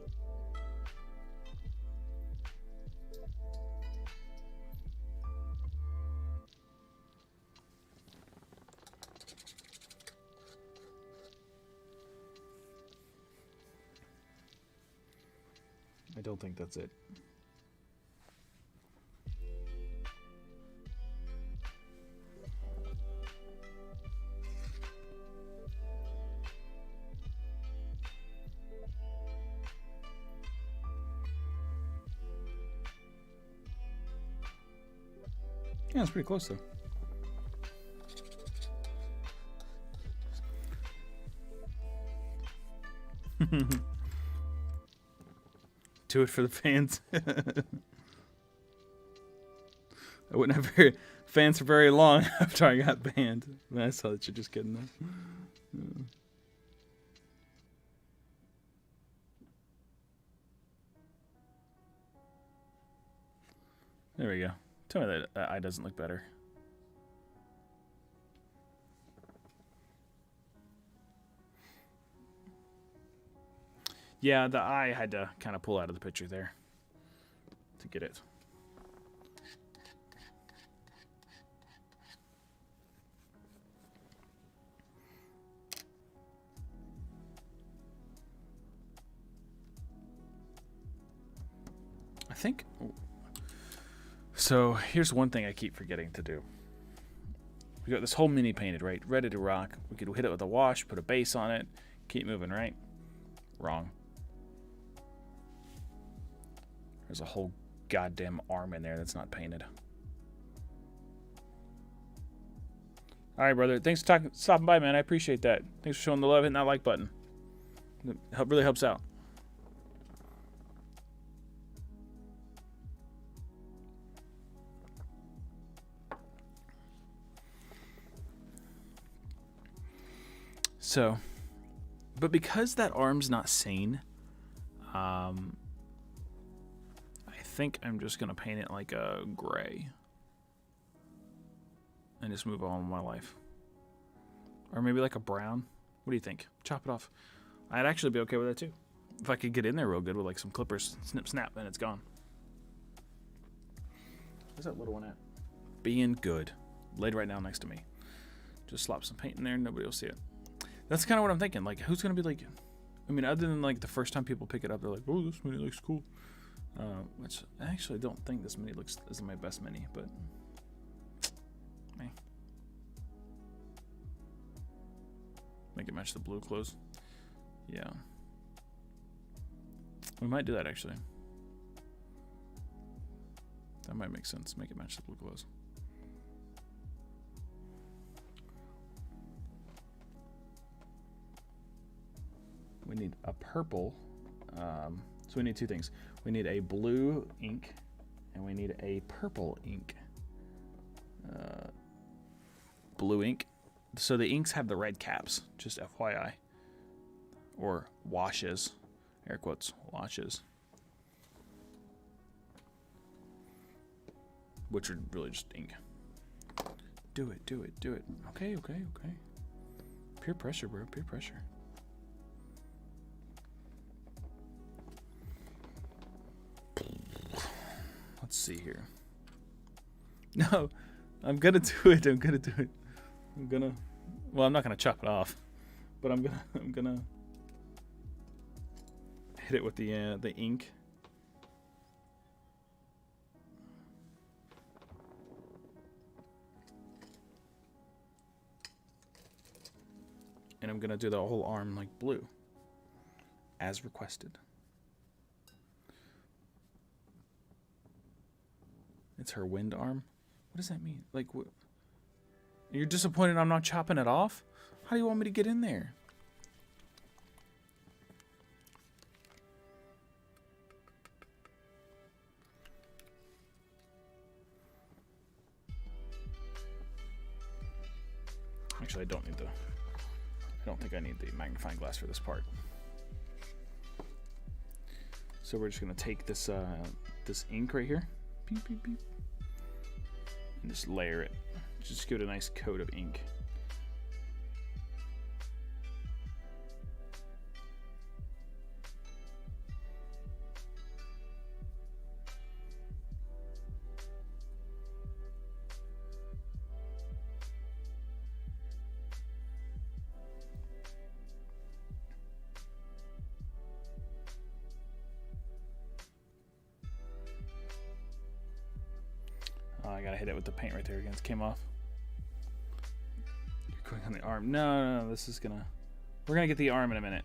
[SPEAKER 1] I don't think that's it. Yeah, it's pretty close though. Do it for the fans. I wouldn't have fans for very long after I got banned. I saw that you're just kidding though. Yeah. There we go. Tell me that eye doesn't look better. Yeah, the eye had to kind of pull out of the picture there to get it. I think... So here's one thing I keep forgetting to do. We got this whole mini painted, right? Ready to rock. We could hit it with a wash, put a base on it, keep moving, right? Wrong. There's a whole goddamn arm in there that's not painted. All right, brother. Thanks for stopping by, man. I appreciate that. Thanks for showing the love, hitting that like button. It really helps out. So, but because that arm's not sane, I think I'm just going to paint it like a gray. And just move on with my life. Or maybe like a brown. What do you think? Chop it off. I'd actually be okay with that too. If I could get in there real good with like some clippers. Snip, snap, and it's gone. Where's that little one at? Being good. Laid right down next to me. Just slop some paint in there and nobody will see it. That's kind of what I'm thinking. Like, who's going to be like... I mean, other than like the first time people pick it up, they're like, oh, this mini looks cool. Which I actually don't think this mini looks is my best mini, but make it match the blue clothes. Yeah, we might do that actually. That might make sense. Make it match the blue clothes. We need a purple. So we need two things. We need a blue ink, and we need a purple ink. Blue ink. So the inks have the red caps, just FYI. Or washes. Air quotes, washes. Which are really just ink. Do it, do it, do it. Okay, okay, okay. Peer pressure, bro, peer pressure. Let's see here. No, I'm gonna do it. I'm gonna do it. Well, I'm not gonna chop it off, but I'm gonna hit it with the ink. And I'm gonna do the whole arm like blue, as requested. It's her wind arm. What does that mean? Like, what? You're disappointed I'm not chopping it off? How do you want me to get in there? Actually, I don't think I need the magnifying glass for this part. So we're just gonna take this this ink right here. Beep, beep, beep. And just layer it. Just give it a nice coat of ink. Oh, I gotta hit it with the paint right there again. It came off. You're going on the arm. No, this is gonna... We're gonna get the arm in a minute.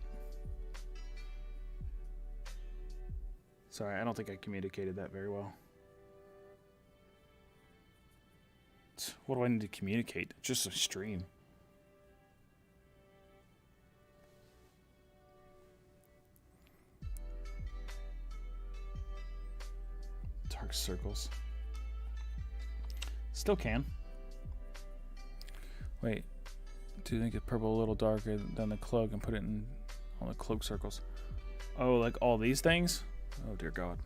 [SPEAKER 1] Sorry, I don't think I communicated that very well. What do I need to communicate? Just a stream. Dark circles. Still can. Wait. Do you think it's purple a little darker than the cloak and put it in all the cloak circles? Oh, like all these things? Oh, dear God.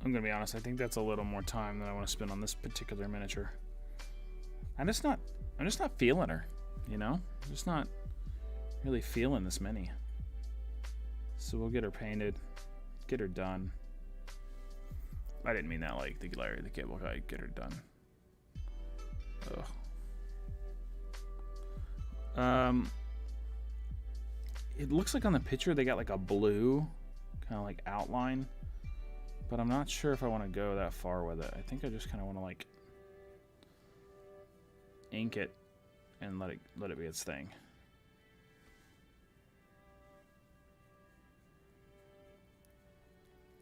[SPEAKER 1] I'm gonna be honest, I think that's a little more time than I want to spend on this particular miniature. I'm just not feeling her, you know? I'm just not really feeling this mini. So we'll get her painted, get her done. I didn't mean that like the Larry the Cable Guy, get her done. Ugh. It looks like on the picture they got like a blue kind of like outline, but I'm not sure if I want to go that far with it. I think I just kind of want to like ink it and let it be its thing.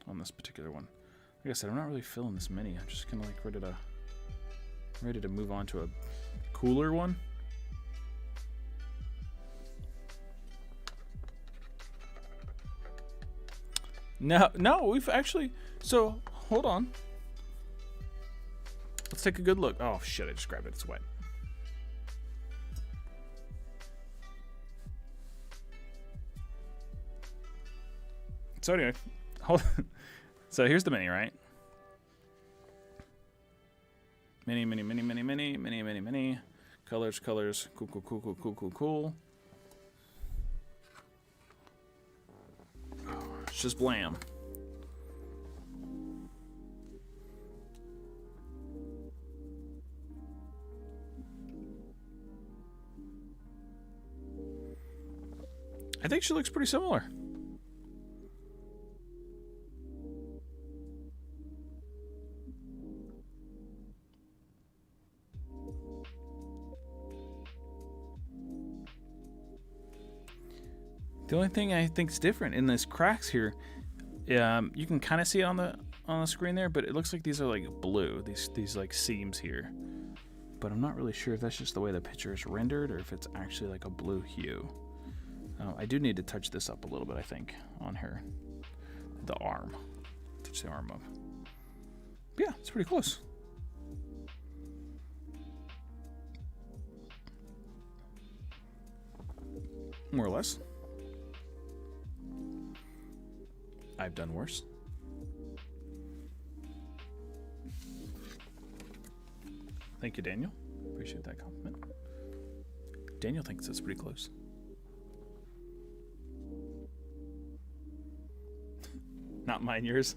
[SPEAKER 1] On this particular one, like I said, I'm not really feeling this mini. I'm just kind of like ready to move on to a cooler one. No, we've actually. So hold on. Let's take a good look. Oh shit! I just grabbed it. It's wet. So anyway, hold on. So here's the mini, right? Mini. Colors. Cool. Oh, it's just blam. I think she looks pretty similar. The only thing I think is different in this cracks here, you can kind of see it on the screen there, but it looks like these are like blue. These like seams here, but I'm not really sure if that's just the way the picture is rendered or if it's actually like a blue hue. I do need to touch this up a little bit, I think, on her, the arm. Touch the arm up. But yeah, it's pretty close. More or less. I've done worse. Thank you, Daniel. Appreciate that compliment. Daniel thinks it's pretty close. Not mine, yours.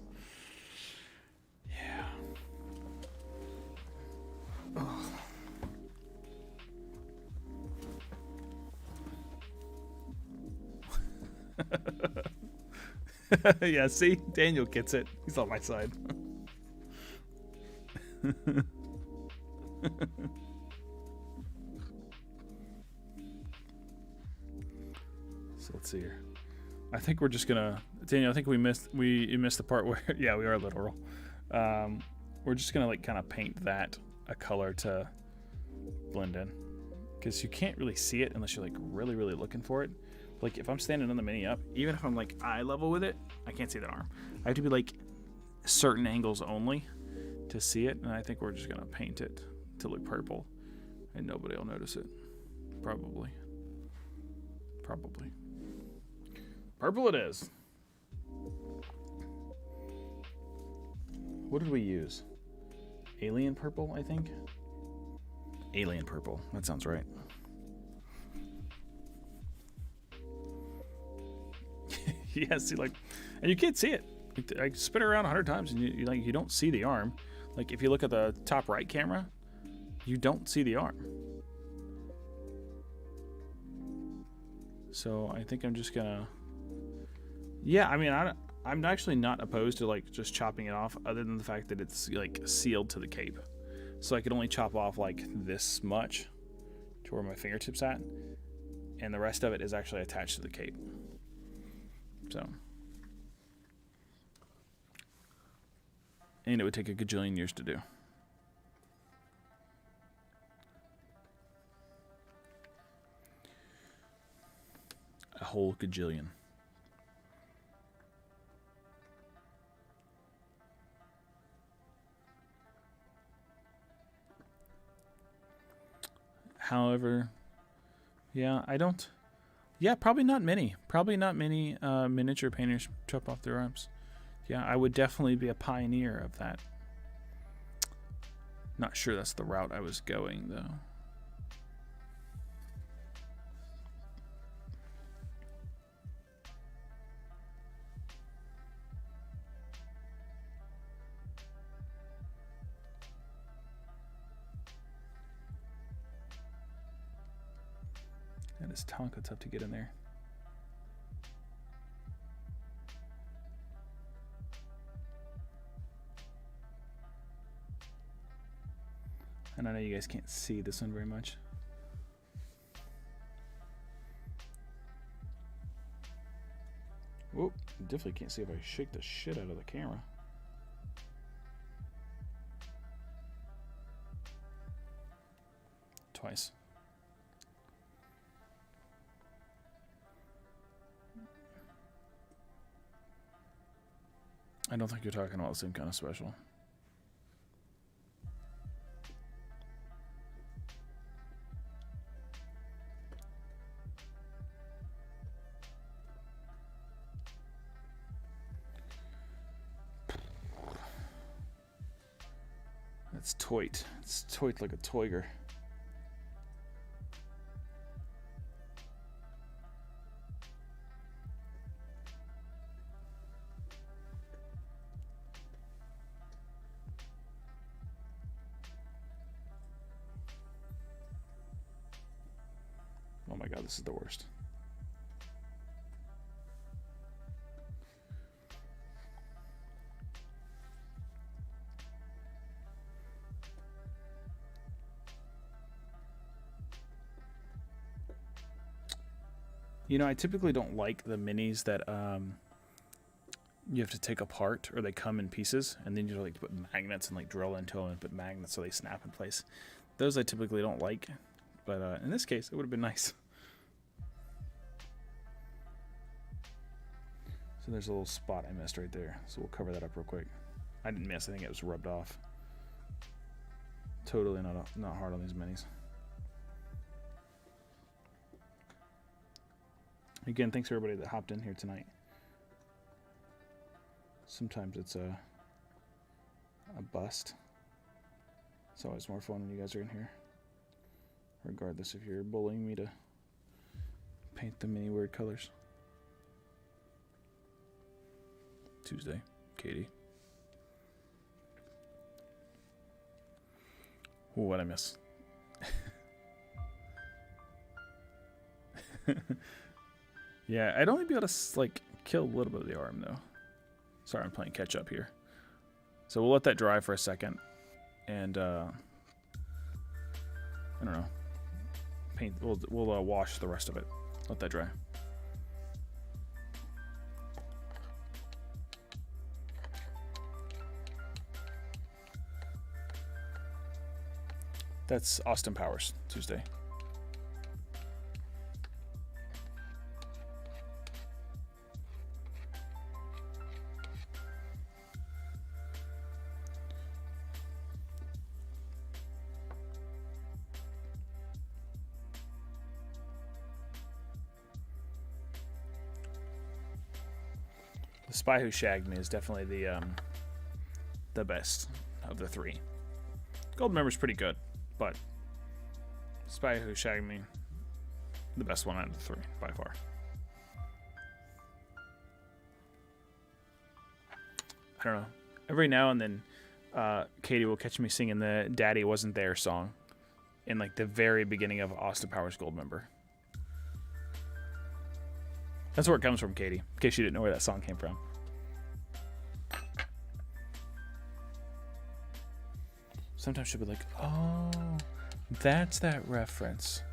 [SPEAKER 1] Yeah. Oh. Yeah, see? Daniel gets it. He's on my side. So let's see here. I think we're just gonna, Daniel, I think you missed the part where, yeah, we are literal. We're just gonna like kind of paint that a color to blend in, because you can't really see it unless you're like really looking for it. Like if I'm standing on the mini up, even if I'm like eye level with it, I can't see that arm. I have to be like certain angles only to see it, and I think we're just gonna paint it to look purple, and nobody will notice it. Probably. Purple it is. What did we use? Alien purple, I think. Alien purple. That sounds right. Yeah, see, like, and you can't see it. I spin it around 100 times, and you don't see the arm. Like, if you look at the top right camera, you don't see the arm. So I think I'm just gonna. Yeah, I mean, I'm actually not opposed to like just chopping it off, other than the fact that it's like sealed to the cape. So I could only chop off like this much to where my fingertips at, and the rest of it is actually attached to the cape. So, and it would take a gajillion years to do. A whole gajillion. However, yeah, I don't. Yeah, probably not many. Probably not many miniature painters chop off their arms. Yeah, I would definitely be a pioneer of that. Not sure that's the route I was going, though. That is Tonka tough to get in there. And I know you guys can't see this one very much. Whoop, definitely can't see if I shake the shit out of the camera. Twice. I don't think you're talking about the same kind of special. It's toit. It's toit like a toiger. Oh my god, this is the worst. You know, I typically don't like the minis that you have to take apart, or they come in pieces, and then you like to put magnets and like drill into them and put magnets so they snap in place. Those I typically don't like, but in this case, it would have been nice. So there's a little spot I missed right there, so we'll cover that up real quick. I didn't miss, I think it was rubbed off. Totally not hard on these minis. Again, thanks everybody that hopped in here tonight. Sometimes it's a bust. It's always more fun when you guys are in here. Regardless if you're bullying me to paint the mini weird colors. Tuesday, Katie. Ooh, what'd I miss? Yeah, I'd only be able to like kill a little bit of the arm though. Sorry, I'm playing catch up here. So we'll let that dry for a second, and I don't know. Paint. We'll wash the rest of it. Let that dry. That's Austin Powers, Tuesday. The Spy Who Shagged Me is definitely the best of the three. Goldmember's pretty good, but Spy Who Shagged Me, the best one out of the three, by far. I don't know. Every now and then, Katie will catch me singing the Daddy Wasn't There song in like the very beginning of Austin Powers Goldmember. That's where it comes from, Katie, in case you didn't know where that song came from. Sometimes she'll be like, oh, that's that reference.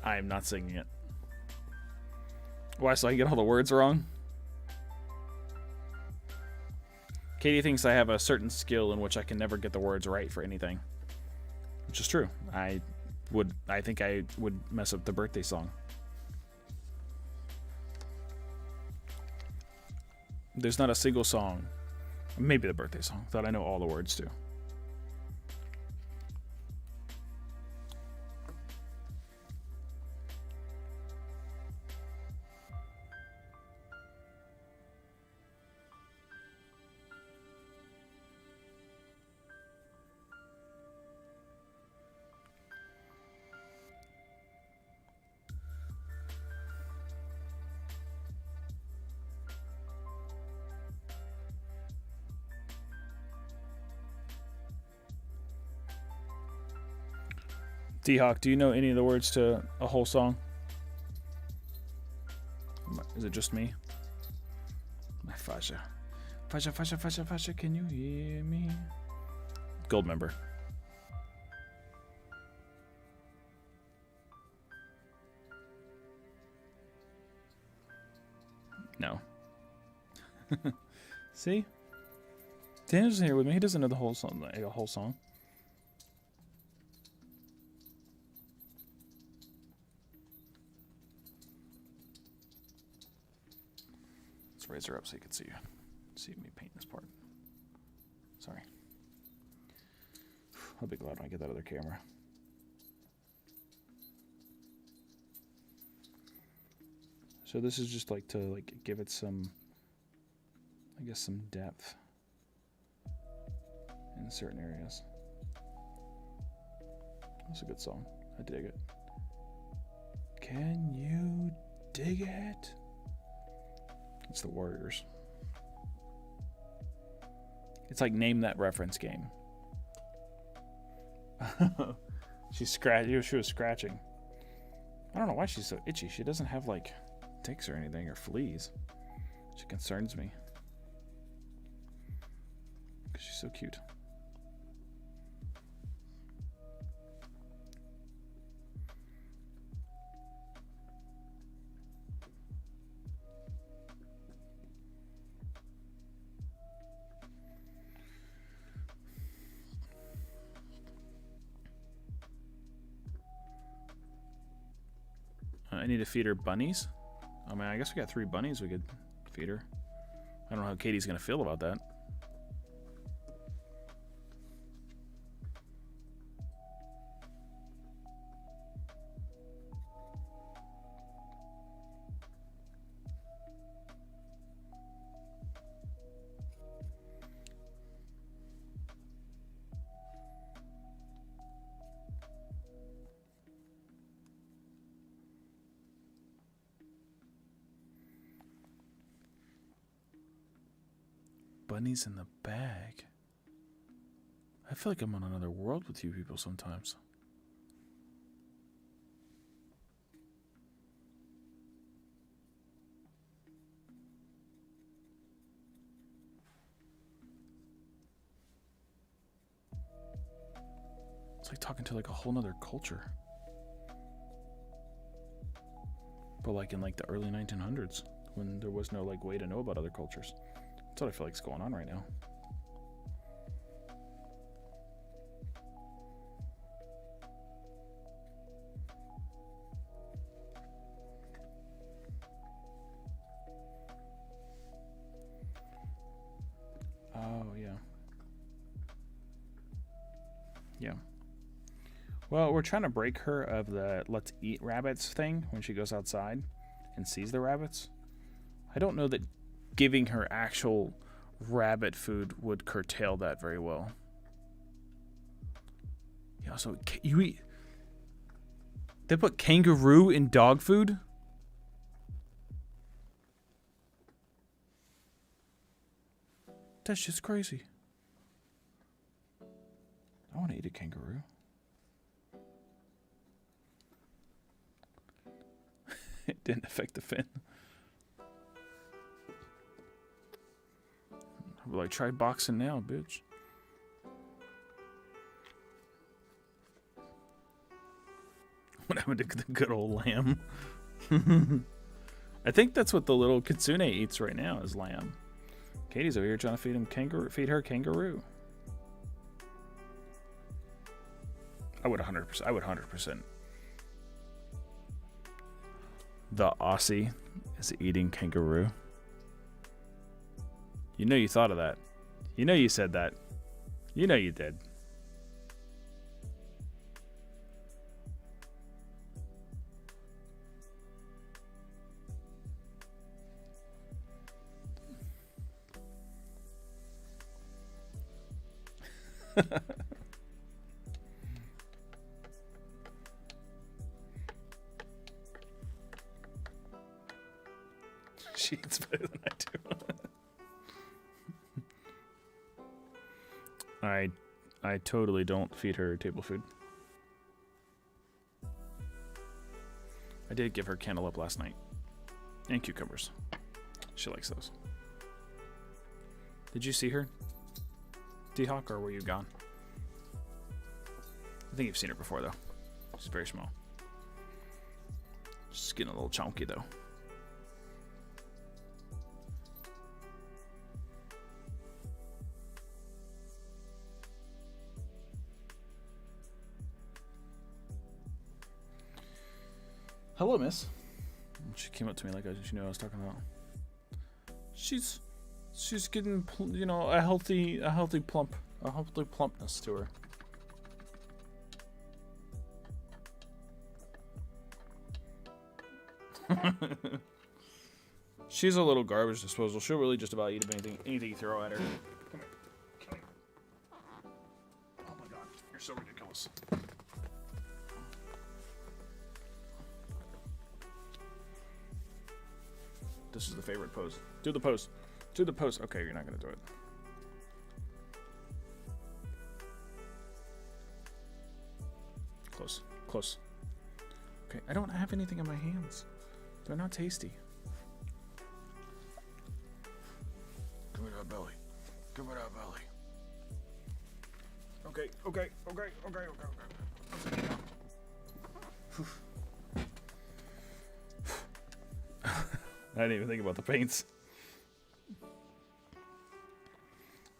[SPEAKER 1] I am not singing it. Why, so I get all the words wrong? Katie thinks I have a certain skill in which I can never get the words right for anything. Which is true. I think I would mess up the birthday song. There's not a single song, maybe the birthday song, that I know all the words to. D-Hawk, do you know any of the words to a whole song? Is it just me? My Fasha. Fasha, Fasha, Fasha, Fasha, can you hear me? Goldmember. No. See? Daniel's here with me. He doesn't know the whole song. The whole song. Let's raise her up so you can see me paint this part. Sorry. I'll be glad when I get that other camera. So this is just like to give it some, I guess, some depth in certain areas. That's a good song. I dig it. Can you dig it? It's the Warriors. It's like Name That Reference game. She was scratching. I don't know why she's so itchy. She doesn't have like ticks or anything or fleas. She concerns me. Because she's so cute. need to feed her bunnies. I mean, I guess we got 3 bunnies we could feed her. I don't know how Katie's gonna feel about that. Bunnies in the bag. I feel like I'm on another world with you people sometimes. It's like talking to like a whole nother culture. But like in like the early 1900s, when there was no like way to know about other cultures. That's what I feel like is going on right now. Oh, yeah. Yeah. Well, we're trying to break her of the let's eat rabbits thing when she goes outside and sees the rabbits. I don't know that giving her actual rabbit food would curtail that very well. Yeah, so you eat. They put kangaroo in dog food? That's just crazy. I want to eat a kangaroo. It didn't affect the fin. I'm like, try boxing now, bitch. What happened to the good old lamb? I think that's what the little kitsune eats right now is lamb. Katie's over here trying to feed her kangaroo. I would 100%. The Aussie is eating kangaroo. You know you thought of that. You know you said that. You know you did. She eats better than I do. I totally don't feed her table food. I did give her cantaloupe last night. And cucumbers. She likes those. Did you see her, D-Hawk, or were you gone? I think you've seen her before, though. She's very small. She's getting a little chunky, though. Hello, miss. She came up to me like she knew what I was talking about. She's getting, you know, a healthy plumpness to her. She's a little garbage disposal. She'll really just about eat anything you throw at her. Come here. Oh my god, you're so ridiculous. This is the favorite pose. Do the pose. Do the pose. Okay, you're not gonna do it. Close. Close. Okay, I don't have anything in my hands. They're not tasty. Give me that belly. Give me that belly. Okay. I'll take it down. I didn't even think about the paints.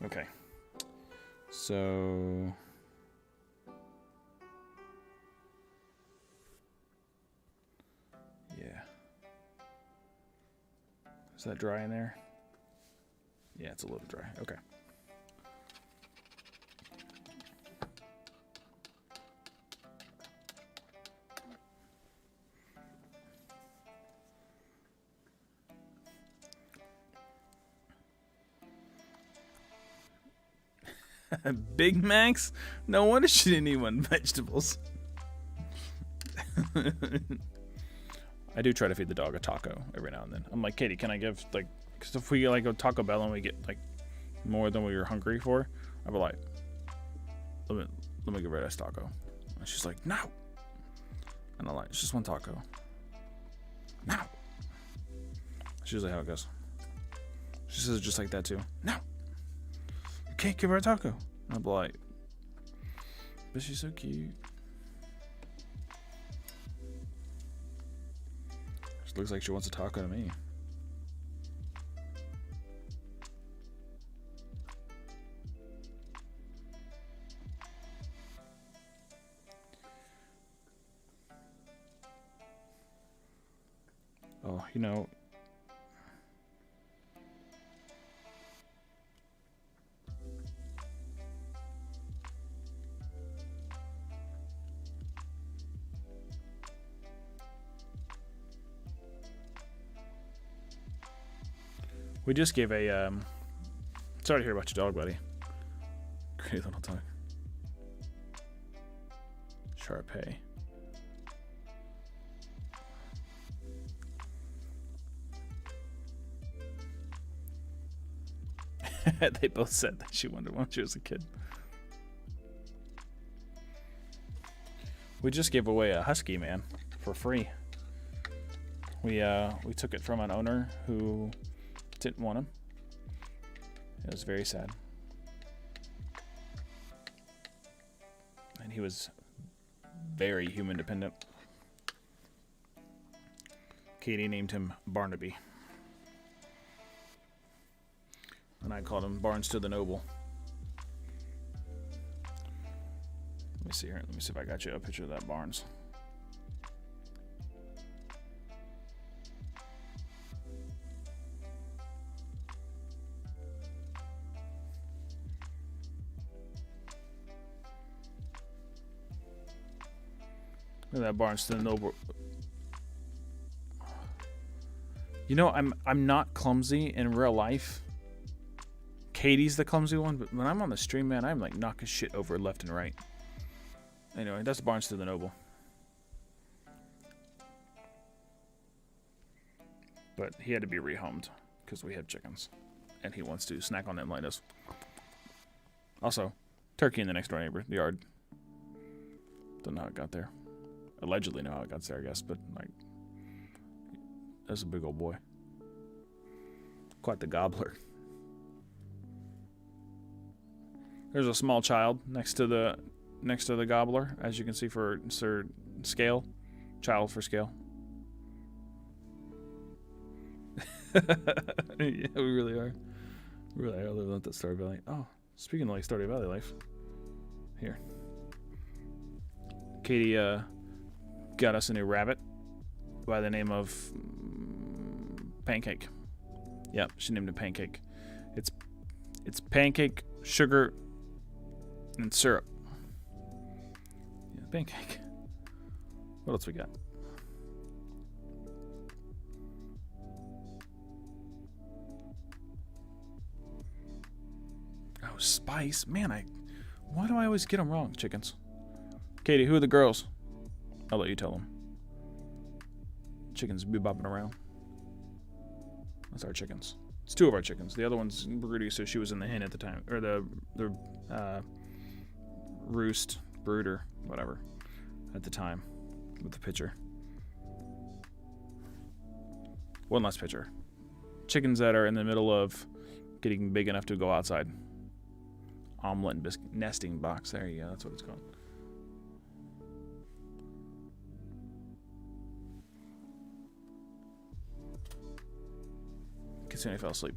[SPEAKER 1] Okay. So... yeah. that dry in there? Yeah, it's a little dry. Okay. Big Macs? No wonder she didn't eat one vegetables. I do try to feed the dog a taco every now and then. I'm like, Katie, can I give, like, because if we like go Taco Bell and we get like more than we were hungry for, I'll be like, let me get rid of this taco. And she's like, no. And I'm like, it's just one taco. No. That's usually how it goes. She says it just like that too. No. You can't give her a taco. And I'm like, but she's so cute. She looks like she wants a taco to me. Oh, you know, we just gave a, sorry to hear about your dog, buddy. Great little dog. Sharpay. They both said that she wanted one when she was a kid. We just gave away a husky, man, for free. We took it from an owner who didn't want him. It was very sad. And he was very human dependent. Katie named him Barnaby. And I called him Barnes to the Noble. Let me see here. Let me see if I got you a picture of that Barnes. Look at that Barnes to the Noble. You know, I'm not clumsy in real life. Katie's the clumsy one, but when I'm on the stream, man, I'm like knocking shit over left and right. Anyway, that's Barnes to the Noble. But he had to be rehomed because we have chickens. And he wants to snack on them like this. Also, turkey in the next door neighbor, the yard. Don't know how it got there. Allegedly know how it got there, I guess, but like, that's a big old boy. Quite the gobbler. There's a small child next to the gobbler, as you can see for scale. Child for scale. Yeah, we really are. We really are living at that Stardew Valley. Oh, speaking of like Stardew Valley life. Here. Katie got us a new rabbit by the name of Pancake. Yep, she named him Pancake. It's pancake, sugar, and syrup. Yeah, Pancake. What else we got? Oh, Spice. Man, why do I always get them wrong, chickens? Katie, who are the girls? I'll let you tell them. Chickens be bopping around. That's our chickens. It's two of our chickens. The other one's broody, so she was in the hen at the time. Or the roost, brooder, whatever, at the time with the picture. One last picture. Chickens that are in the middle of getting big enough to go outside. Omelet and biscuit nesting box. There you go. That's what it's called. Kitsune fell asleep.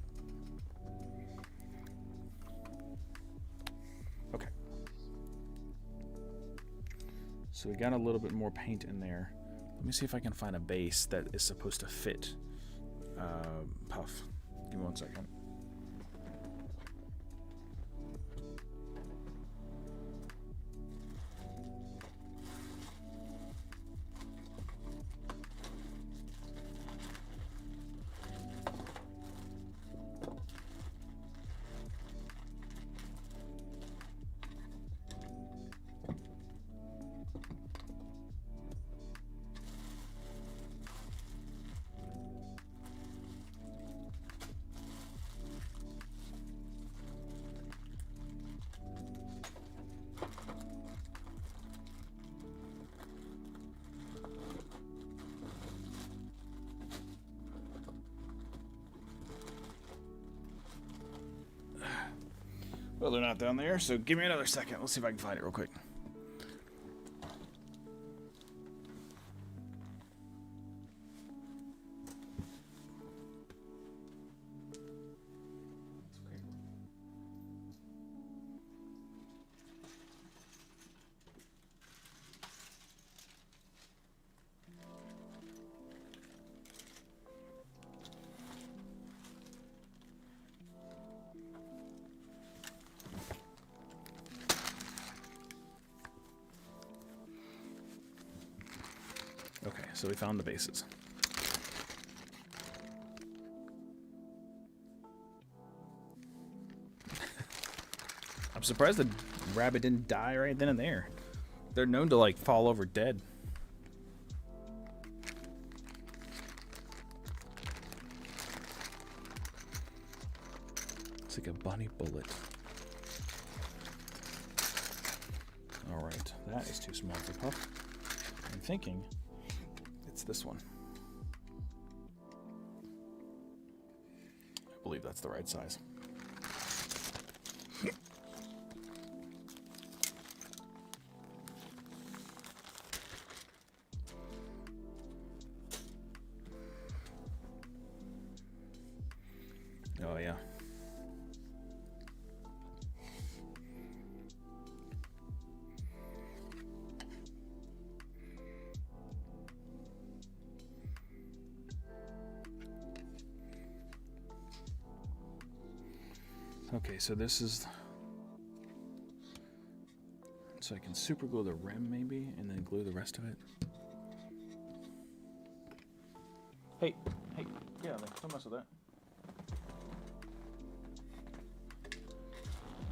[SPEAKER 1] Okay. So we got a little bit more paint in there. Let me see if I can find a base that is supposed to fit Puff. Give me 1 second. Well, they're not down there, so give me another second. Let's see if I can find it real quick. Okay, so we found the bases. I'm surprised the rabbit didn't die right then and there. They're known to like fall over dead. It's like a bunny bullet. Alright, that is too small for Puff. I'm thinking it's this one. I believe that's the right size. Oh yeah. Okay, so this is, so I can super glue the rim maybe, and then glue the rest of it. Hey, yeah, don't mess with that.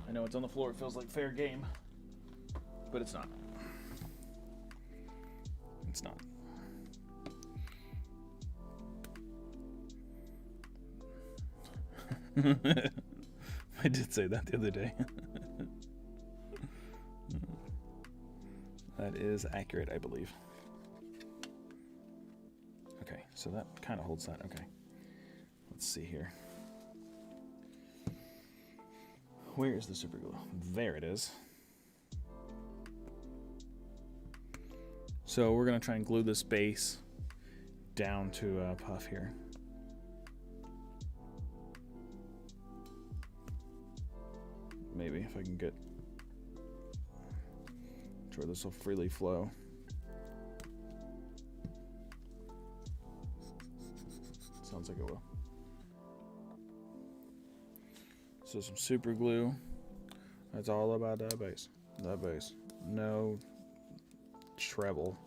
[SPEAKER 1] I know it's on the floor, it feels like fair game, but it's not. It's not. I did say that the other day. That is accurate, I believe. Okay, so that kind of holds that. Okay. Let's see here. Where is the super glue? There it is. So we're going to try and glue this base down to Puff here. Maybe if I can get to where this will freely flow. Sounds like it will. So some super glue. That's all about that base. That base. No treble.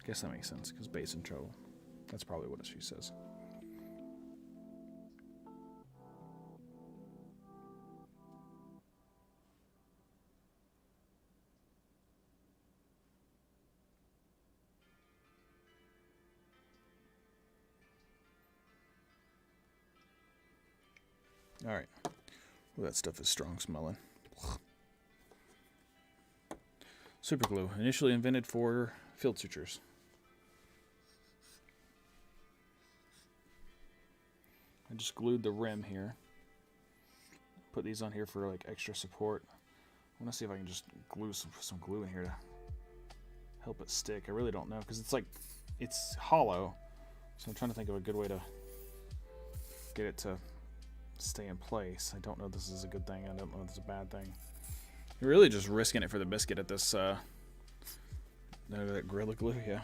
[SPEAKER 1] Guess that makes sense because base and treble. That's probably what she says. All right. Well, that stuff is strong smelling. Super glue, initially invented for field sutures. I just glued the rim here. Put these on here for like extra support. I want to see if I can just glue some glue in here to help it stick. I really don't know because it's like it's hollow. So I'm trying to think of a good way to get it to stay in place. I don't know if this is a good thing. I don't know if it's a bad thing. You're really just risking it for the biscuit at this That Gorilla Glue, yeah.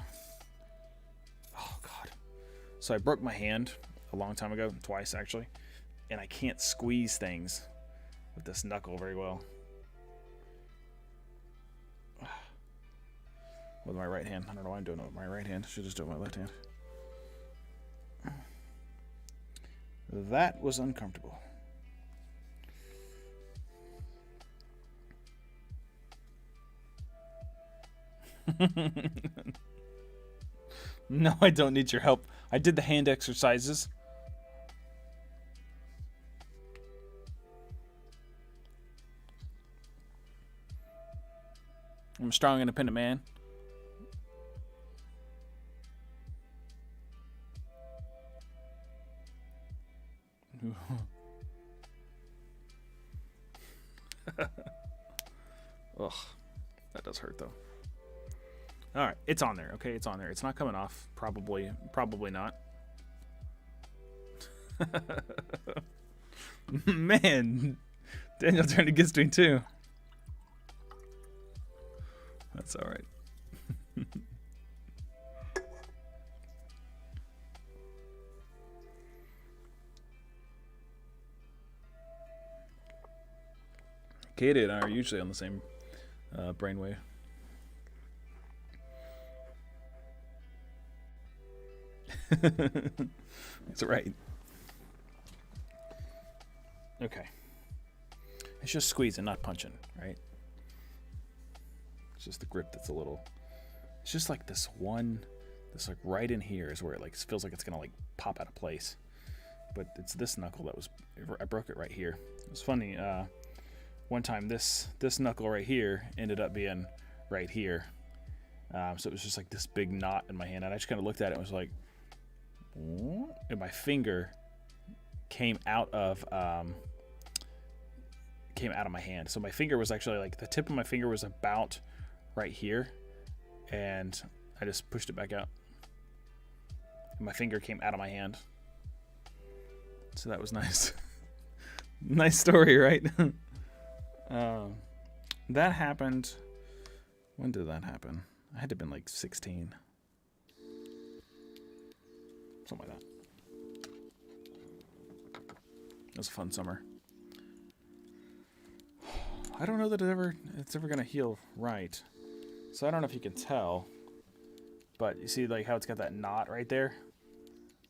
[SPEAKER 1] Oh, God. So I broke my hand a long time ago, twice actually, and I can't squeeze things with this knuckle very well. With my right hand. I don't know why I'm doing it with my right hand. I should just do it with my left hand. That was uncomfortable. No, I don't need your help. I did the hand exercises. I'm a strong, independent man. Ugh, that does hurt though. All right, it's on there. Okay, it's on there. It's not coming off. Probably not. Man, Daniel turned to Gistring too. That's all right. Katie and I are usually on the same brainwave. That's right. Okay. It's just squeezing, not punching, right? It's just the grip that's a little. It's just like this like right in here is where it like feels like it's gonna like pop out of place. But it's this knuckle that was. I broke it right here. It was funny. One time this knuckle right here ended up being right here. So it was just like this big knot in my hand, and I just kind of looked at it and was like, and my finger came out of my hand. So my finger was actually like the tip of my finger was about right here, and I just pushed it back out. And my finger came out of my hand. So that was nice. Nice story, right? That happened. When did that happen? I had to have been like 16. Something like that. It was a fun summer. I don't know that it's ever gonna heal right. So I don't know if you can tell, but you see like how it's got that knot right there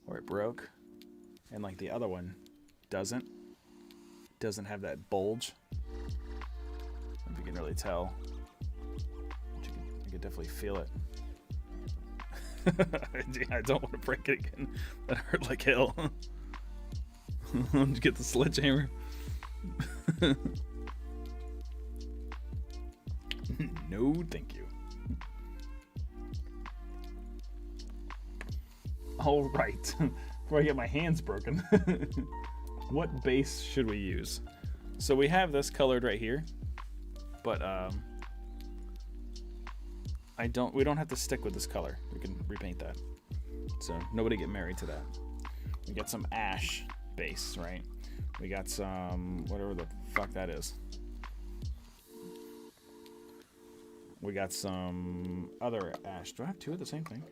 [SPEAKER 1] where it broke, and like the other one doesn't have that bulge. If you can really tell, but you can definitely feel it. I don't want to break it again. That hurt like hell. Get the sledgehammer. No, thank you. All right. Before I get my hands broken, what base should we use? So we have this colored right here, but we don't have to stick with this color. We can repaint that. So nobody get married to that. We got some ash base, right? We got some whatever the fuck that is. We got some other ash. Do I have two of the same thing?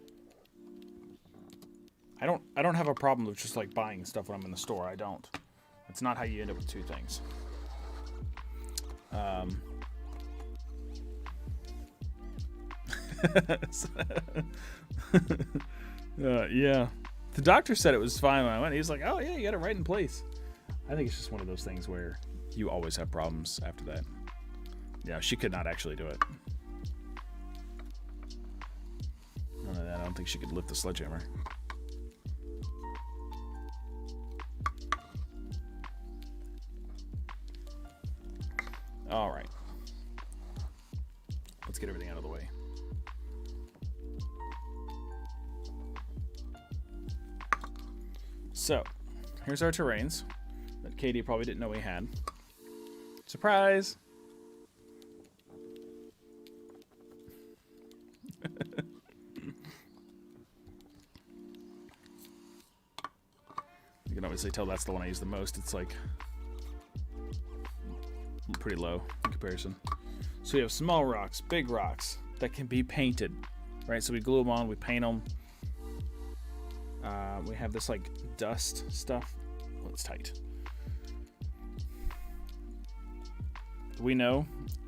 [SPEAKER 1] I don't have a problem with just like buying stuff when I'm in the store. I don't. It's not how you end up with two things. Yeah. The doctor said it was fine when I went. He was like, "Oh yeah, you got it right in place." I think it's just one of those things where you always have problems after that. Yeah, she could not actually do it. None of that. I don't think she could lift the sledgehammer. All right. Let's get everything out of the way. So, here's our terrains that Katie probably didn't know we had. Surprise! You can obviously tell that's the one I use the most. It's like pretty low in comparison. So we have small rocks, big rocks, that can be painted, right? So we glue them on, we paint them. We have this like dust stuff. Oh, it's tight. We know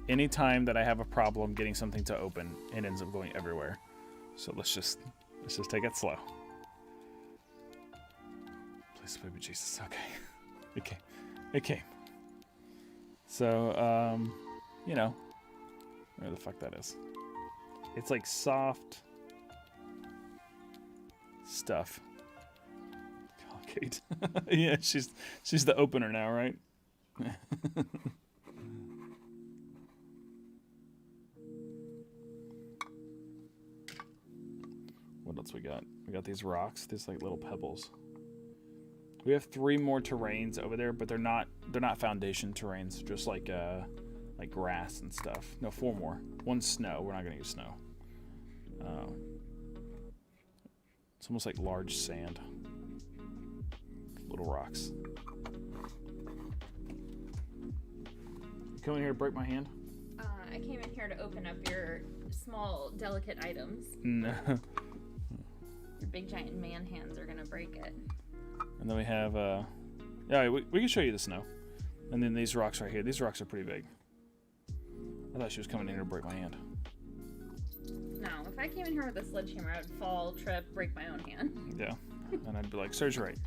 [SPEAKER 1] anytime that I have a problem getting something to open, it ends up going everywhere. So let's just take it slow. Please, baby Jesus. Okay. It came. So, you know, where the fuck that is. It's like soft stuff. Oh, Kate. Yeah, she's the opener now, right? What else we got? We got these rocks, these like little pebbles. We have 3 more terrains over there, but they're not foundation terrains, just like grass and stuff. No, 4 more. 1's snow. We're not gonna use snow. It's almost like large sand. Little rocks. You come in here to break my hand?
[SPEAKER 2] I came in here to open up your small, delicate items.
[SPEAKER 1] No.
[SPEAKER 2] Your big, giant man hands are gonna break it.
[SPEAKER 1] And then we have, yeah, we can show you the snow. And then these rocks right here. These rocks are pretty big. I thought she was coming in here to break my hand.
[SPEAKER 2] No, if I came in here with a sledgehammer, I would fall, trip, break my own hand.
[SPEAKER 1] Yeah. And I'd be like, Serge, right.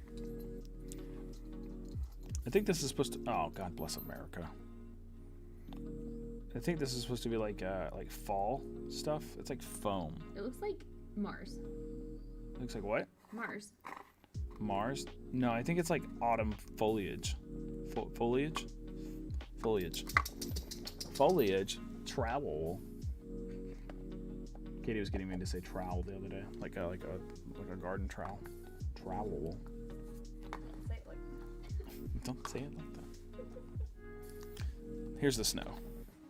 [SPEAKER 1] I think this is supposed to, oh, God bless America. I think this is supposed to be like fall stuff. It's like foam.
[SPEAKER 2] It looks like Mars.
[SPEAKER 1] Looks like what?
[SPEAKER 2] Mars.
[SPEAKER 1] Mars? No, I think it's like autumn foliage. Foliage? Foliage? Trowel. Katie was getting me to say trowel the other day, like a garden trowel. Trowel.
[SPEAKER 2] Don't say it like that.
[SPEAKER 1] Don't say it like that. Here's the snow.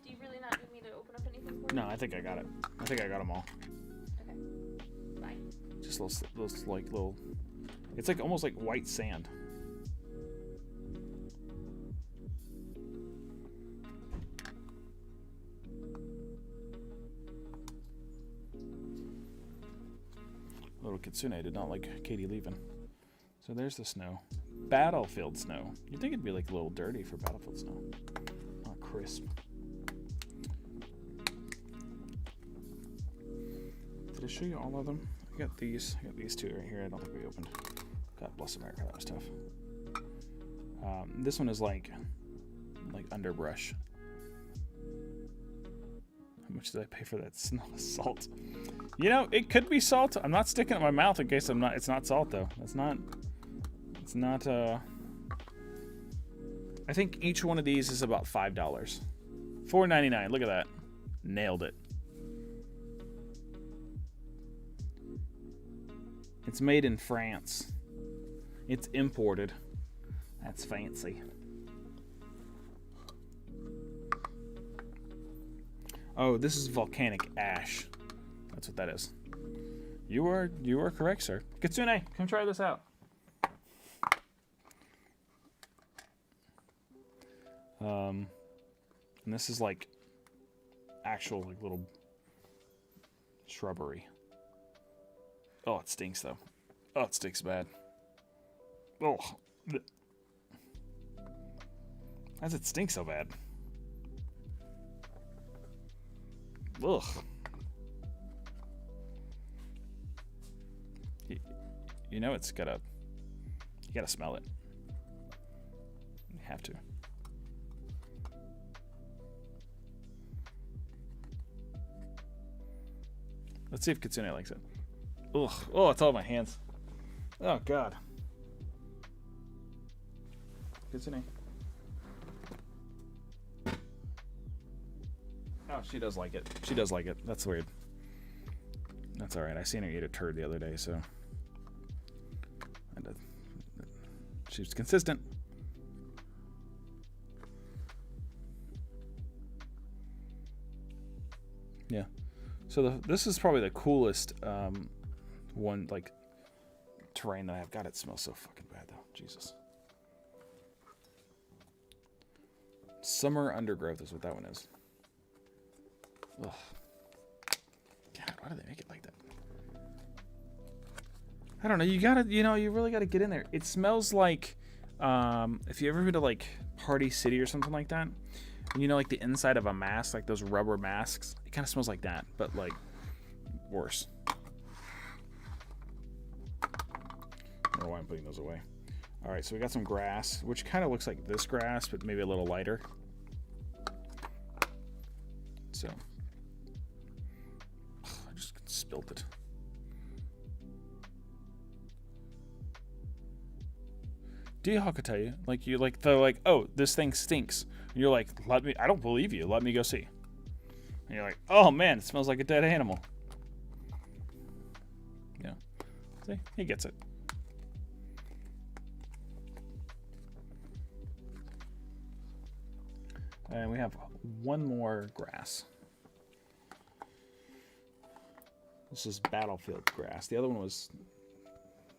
[SPEAKER 2] Do you really not need me to open up anything for you?
[SPEAKER 1] No, I think I got it. I think I got them all.
[SPEAKER 2] Okay. Bye.
[SPEAKER 1] Just those like little. It's like almost like white sand. Little Kitsune did not like Katie leaving. So there's the snow. Battlefield snow. You'd think it'd be like a little dirty for battlefield snow. Not crisp. Did I show you all of them? I got these. I got these 2 right here. I don't think we opened. God bless America. That was tough. This one is like underbrush. How much did I pay for that salt? You know, it could be salt. I'm not sticking it in my mouth in case it's not salt though. It's not, I think each one of these is about $5. $4.99. Look at that. Nailed it. It's made in France. It's imported. That's fancy. Oh, this is volcanic ash. That's what that is. You are correct, sir. Kitsune, come try this out. And this is like actual like little shrubbery. Oh, it stinks though. Oh, it stinks bad. Oh. How does it stink so bad? Ugh. You know it's gotta... You gotta smell it. You have to. Let's see if Kitsune likes it. Ugh. Oh, it's all in my hands. Oh, God. Kitsune. Oh, she does like it. She does like it. That's weird. That's alright. I seen her eat a turd the other day, so... She was consistent. Yeah. So this is probably the coolest one, like, terrain that I've got. It smells so fucking bad, though. Jesus. Summer undergrowth is what that one is. Ugh. Why do they make it like that? I don't know. You really gotta get in there. It smells like, if you ever been to like Party City or something like that, and like the inside of a mask, like those rubber masks, it kind of smells like that, but like worse. I don't know why I'm putting those away. All right, so we got some grass, which kind of looks like this grass, but maybe a little lighter. So, I just spilled it. D-Hawk will tell you, they're like, oh, this thing stinks. And you're like, I don't believe you. Let me go see. And you're like, oh man, it smells like a dead animal. Yeah, see, he gets it. And we have one more grass. This is battlefield grass. The other one was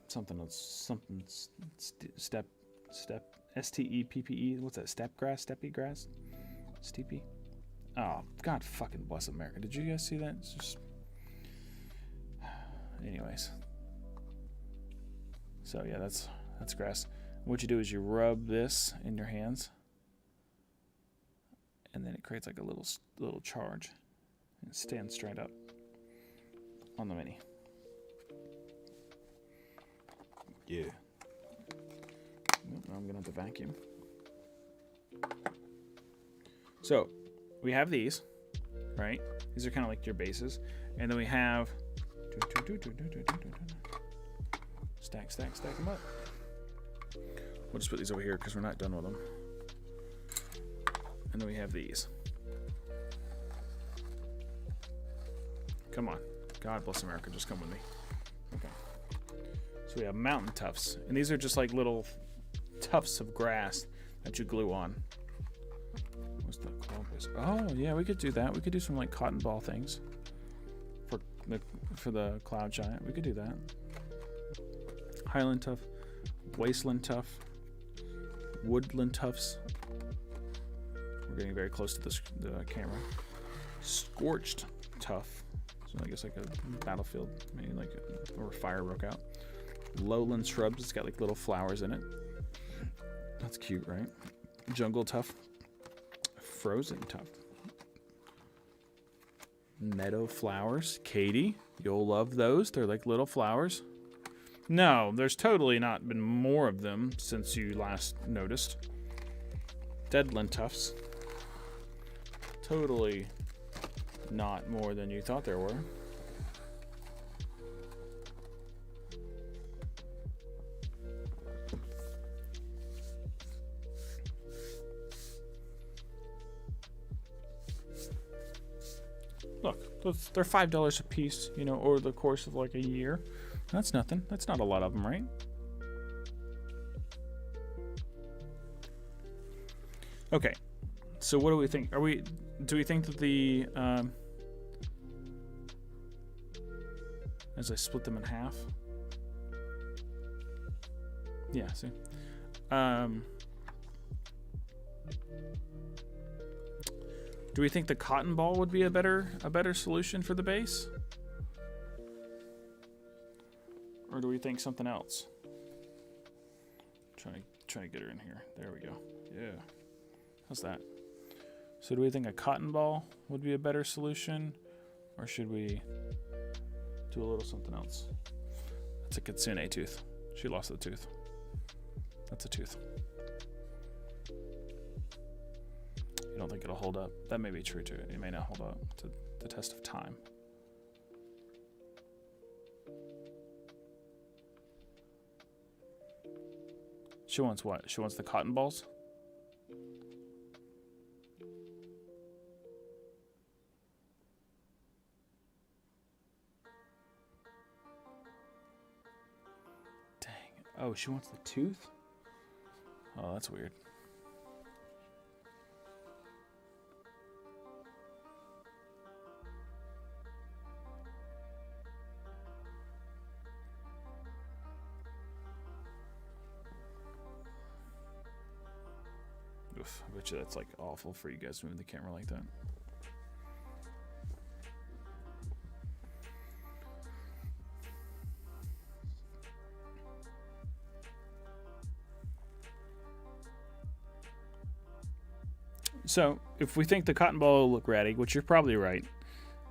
[SPEAKER 1] something steppe, S-T-E-P-P-E. What's that? Steppe grass? Steppe grass? Steepy? Oh, God fucking bless America. Did you guys see that? It's just... Anyways. So yeah, that's grass. What you do is you rub this in your hands, and then it creates like a little charge, and it stands straight up on the Mini. Yeah. Now I'm gonna have to vacuum. So we have these, right? These are kind of like your bases, and then we have stack them up. We'll just put these over here because we're not done with them. And then we have these. Come on. God bless America. Just come with me. Okay. So we have mountain tufts. And these are just like little tufts of grass that you glue on. What's the claw base? Oh, yeah, we could do that. We could do some like cotton ball things for the cloud giant. We could do that. Highland tuff, wasteland tuff, woodland tufts. We're getting very close to the camera. Scorched tuff. So I guess like a battlefield, maybe like or fire broke out. Lowland shrubs. It's got like little flowers in it. That's cute, right? Jungle tuff. Frozen tuff. Meadow flowers. Katie, you'll love those. They're like little flowers. No, there's totally not been more of them since you last noticed. Deadland tufts. Totally not more than you thought there were. Look, they're $5 a piece, over the course of like a year. That's nothing. That's not a lot of them, right? Okay. So what do we think? Do we think that the as I split them in half? Yeah, see. Do we think the cotton ball would be a better solution for the base? Or do we think something else? Trying to get her in here. There we go. Yeah. How's that? So do we think a cotton ball would be a better solution? Or should we do a little something else? That's a kitsune tooth. She lost the tooth. That's a tooth. You don't think it'll hold up? That may be true too. It may not hold up to the test of time. She wants what? She wants the cotton balls? Dang. Oh, she wants the tooth? Oh, that's weird. Oof, I bet you that's like awful for you guys moving the camera like that. So if we think the cotton ball will look ratty, which you're probably right,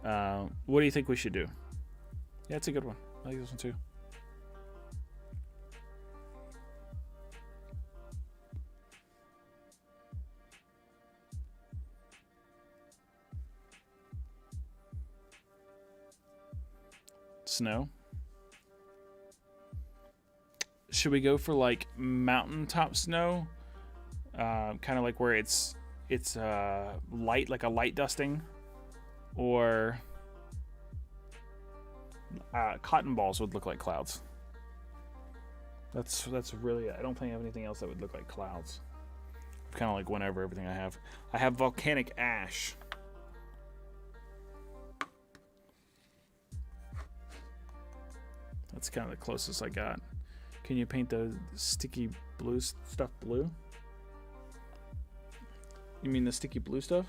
[SPEAKER 1] what do you think we should do? Yeah, it's a good one. I like this one too. Snow. Should we go for like mountaintop snow? Kind of like where it's light, like a light dusting, or cotton balls would look like clouds. That's really. I don't think I have anything else that would look like clouds. Kind of like whenever everything I have. I have volcanic ash. That's kind of the closest I got. Can you paint the sticky blue stuff blue? You mean the sticky blue stuff?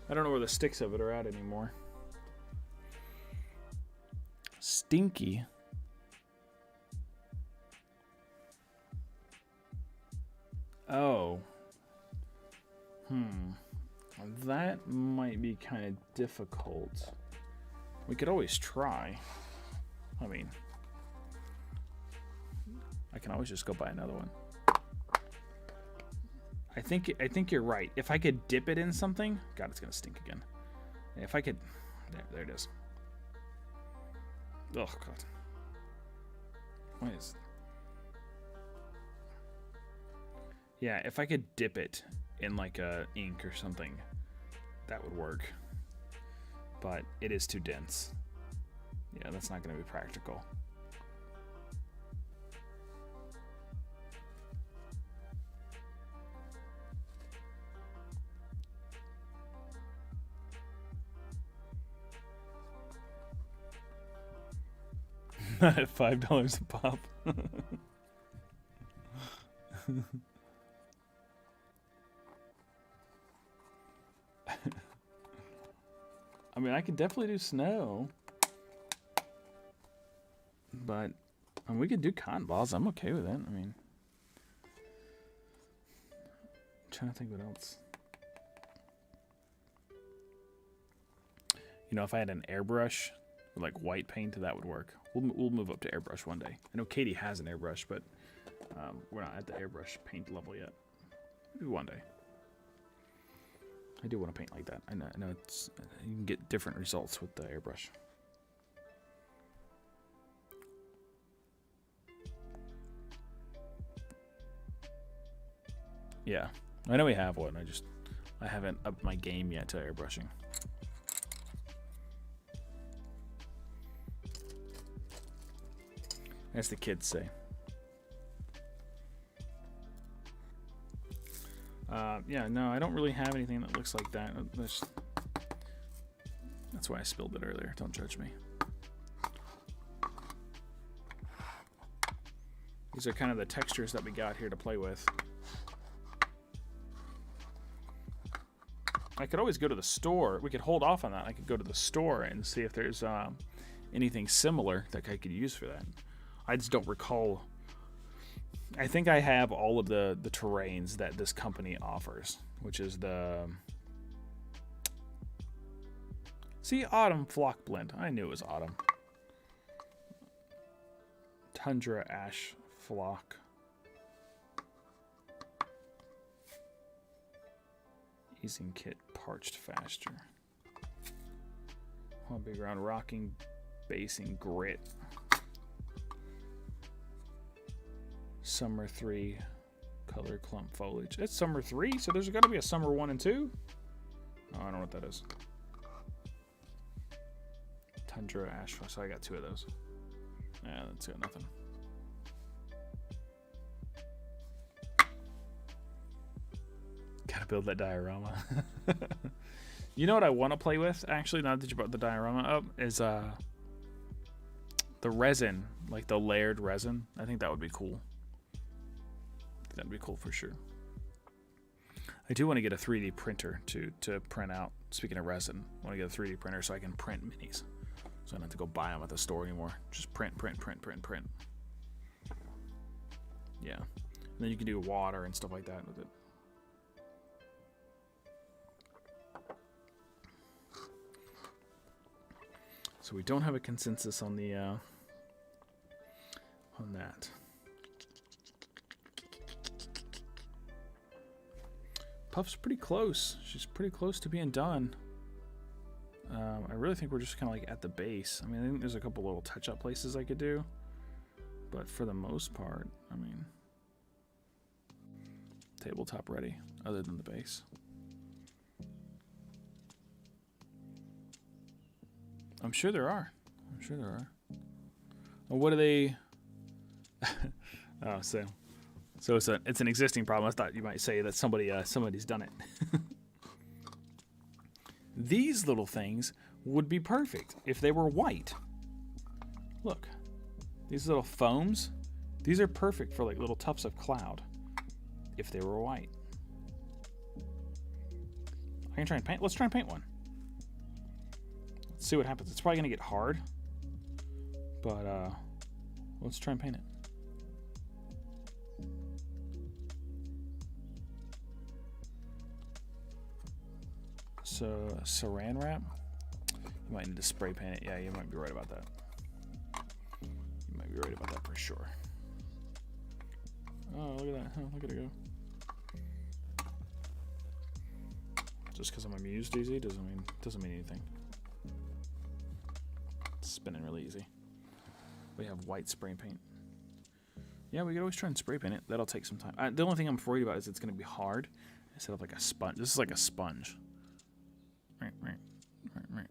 [SPEAKER 1] I don't know where the sticks of it are at anymore. Stinky. Oh. That might be kind of difficult. We could always try. I mean, I can always just go buy another one. I think you're right. If I could dip it in something, God, it's gonna stink again. If I could, there it is. Oh God. What is? Yeah, if I could dip it in like a ink or something, that would work. But it is too dense. Yeah, that's not going to be practical. Not at $5 a pop. I mean, I could definitely do snow, but we could do cotton balls. I'm okay with it. I mean, I'm trying to think what else. You know, if I had an airbrush with like white paint, that would work. We'll move up to airbrush one day. I know Katie has an airbrush, but we're not at the airbrush paint level yet. Maybe one day. I do want to paint like that. I know it's you can get different results with the airbrush. Yeah, I know we have one. I haven't upped my game yet to airbrushing. As the kids say. Yeah, no, I don't really have anything that looks like that. That's why I spilled it earlier. Don't judge me. These are kind of the textures that we got here to play with. I could always go to the store. We could hold off on that. I could go to the store and see if there's anything similar that I could use for that. I just don't recall. I think I have all of the terrains that this company offers, which is the... See, Autumn Flock Blend. I knew it was Autumn. Tundra Ash Flock. Easing Kit Parched Faster. Hobby Ground Rocking Basing Grit. Summer 3 Color Clump Foliage. It's Summer 3, so there's got to be a Summer 1 and 2? Oh, I don't know what that is. Tundra Ash. So I got 2 of those. Yeah, that's got nothing. Gotta build that diorama. You know what I want to play with, actually, now that you brought the diorama up, is the resin, like the layered resin. I think that would be cool. That'd be cool for sure. I do want to get a 3D printer to print out. Speaking of resin, I want to get a 3D printer so I can print minis. So I don't have to go buy them at the store anymore. Just print. Yeah. And then you can do water and stuff like that with it. So we don't have a consensus on the on that. Puff's pretty close. She's pretty close to being done. I really think we're just kind of like at the base. I mean, I think there's a couple little touch-up places I could do, but for the most part, I mean, tabletop ready, other than the base. I'm sure there are. Well, what are they? Oh, so it's an existing problem. I thought you might say that somebody's done it. These little things would be perfect if they were white. Look, these little foams, these are perfect for like little tufts of cloud if they were white. I can try and paint. Let's try and paint one. Let's see what happens. It's probably gonna get hard, but let's try and paint it. So saran wrap, you might need to spray paint it. Yeah, you might be right about that. You might be right about that for sure. Oh, look at that. Oh, look at it go. Just because I'm amused easy doesn't mean anything. It's spinning really easy. We have white spray paint. Yeah, we could always try and spray paint it. That'll take some time. The only thing I'm worried about is it's going to be hard instead of like a sponge. This is like a sponge. Right.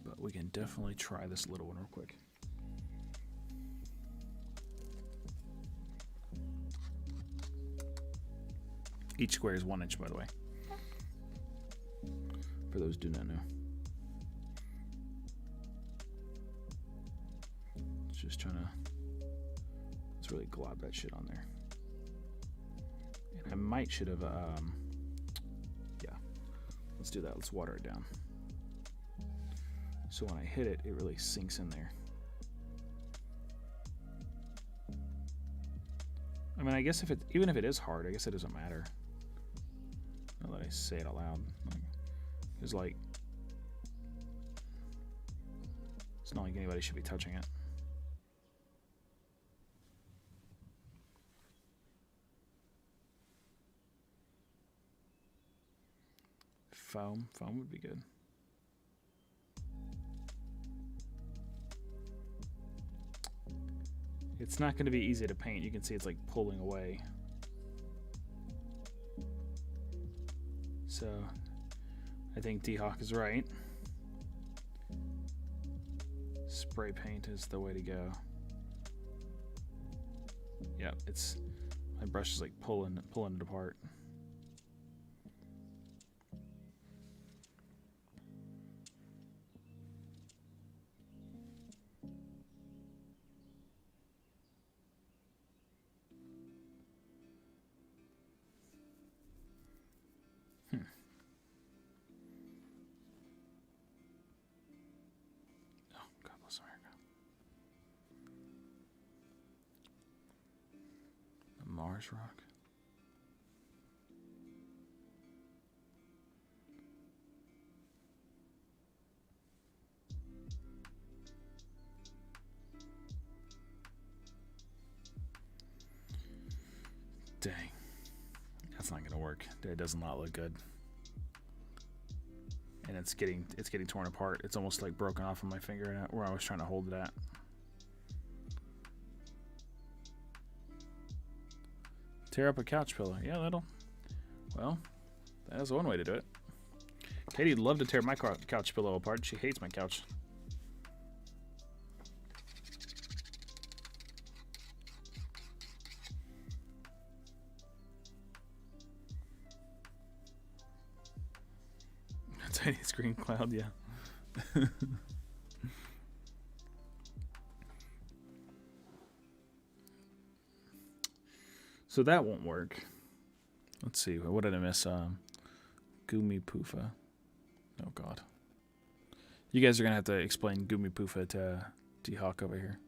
[SPEAKER 1] But we can definitely try this little one real quick. Each square is 1 inch, by the way. For those who do not know. Just trying to... Let's really glob that shit on there. And I might should have, yeah. Let's do that. Let's water it down. So when I hit it, it really sinks in there. I mean, I guess even if it is hard, I guess it doesn't matter. Now that I say it out loud. It's like, it's not like anybody should be touching it. Foam would be good. It's not going to be easy to paint. You can see it's like pulling away. So I think D-Hawk is right. Spray paint is the way to go. Yeah, my brush is like pulling it apart. Mars rock. Dang. That's not gonna work. It does not look good. And it's getting torn apart. It's almost like broken off of my finger where I was trying to hold it at. Tear up a couch pillow. Yeah, that is one way to do it. Katie'd love to tear my couch pillow apart. She hates my couch. A tiny screen cloud, yeah. So that won't work. Let's see. What did I miss? Gumi Poofa. Oh, God. You guys are going to have to explain Gumi Poofa to D-Hawk over here.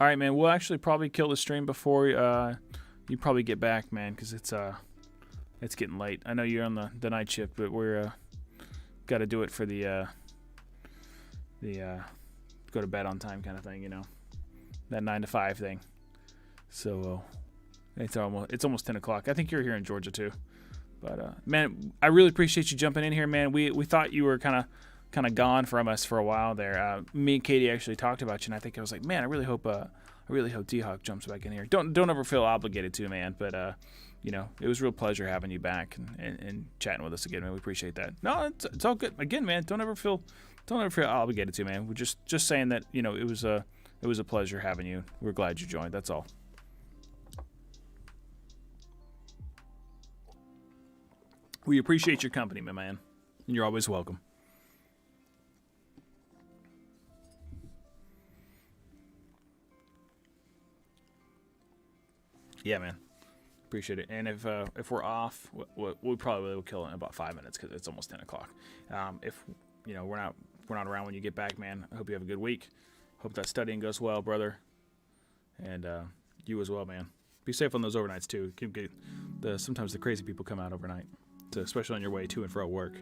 [SPEAKER 1] All right, man. We'll actually probably kill the stream before you probably get back, man, because it's getting late. I know you're on the night shift, but we're got to do it for the go to bed on time kind of thing, you know, that 9 to 5 thing. So it's almost 10 o'clock. I think you're here in Georgia too. But man, I really appreciate you jumping in here, man. We thought you were kind of gone from us for a while there. Me and Katie actually talked about you, and I think I was like, man, I really hope D-Hawk jumps back in here. Don't ever feel obligated to, man. But you know, it was a real pleasure having you back and chatting with us again, man. We appreciate that. No, it's all good. Again, man, don't ever feel obligated to, man. We're just saying that, you know, it was a pleasure having you. We're glad you joined. That's all. We appreciate your company, my man. And you're always welcome. Yeah, man. Appreciate it. And if we're off, we probably will kill it in about 5 minutes because it's almost 10 o'clock. If you know we're not around when you get back, man, I hope you have a good week. Hope that studying goes well, brother. And you as well, man. Be safe on those overnights too. Sometimes the crazy people come out overnight, so especially on your way to and fro work.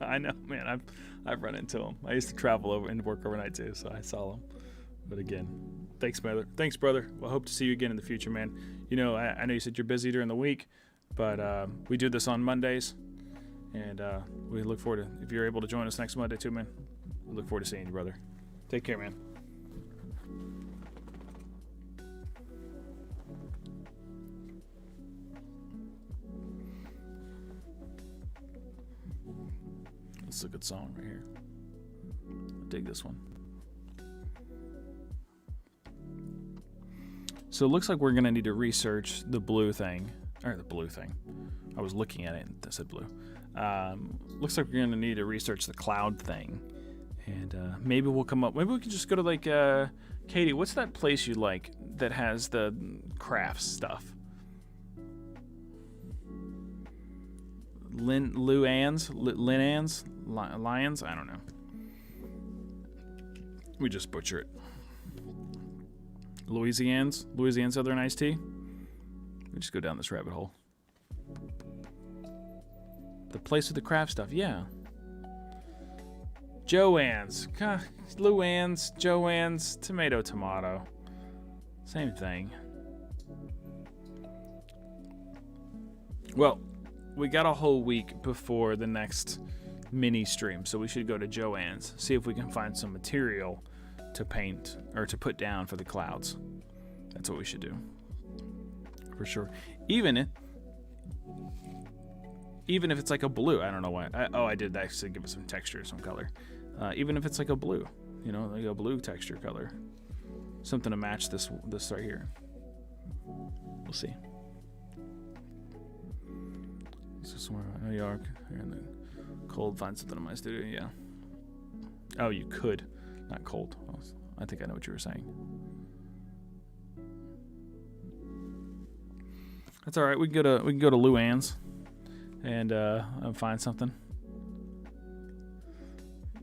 [SPEAKER 1] I know, man. I've run into them. I used to travel over and work overnight too, so I saw them. But again, thanks, brother. Thanks, brother. Well, I hope to see you again in the future, man. You know, I know you said you're busy during the week, but we do this on Mondays, and we look forward to, if you're able to join us next Monday too, man. We look forward to seeing you, brother. Take care, man. This is a good song right here. I dig this one. So it looks like we're going to need to research the blue thing. Or the blue thing. I was looking at it and I said blue. Looks like we're going to need to research the cloud thing. And maybe we'll come up. Maybe we can just go to like, Katie, what's that place you like that has the crafts stuff? Lions? I don't know. We just butcher it. Louisiana Southern Iced Tea. We just go down this rabbit hole. The place with the craft stuff, yeah. Joann's, Luann's, Joann's, tomato. Same thing. Well, we got a whole week before the next mini stream, so we should go to Joann's, see if we can find some material to paint or to put down for the clouds. That's what we should do, for sure. Even if it's like a blue, I don't know why. I did actually give it some texture, some color. Even if it's like a blue, you know, like a blue texture color, something to match this right here. We'll see. So somewhere in New York, here in the cold, find something in my studio. Yeah. Oh, you could, not cold. I think I know what you were saying. That's all right. We can go to Luann's and find something.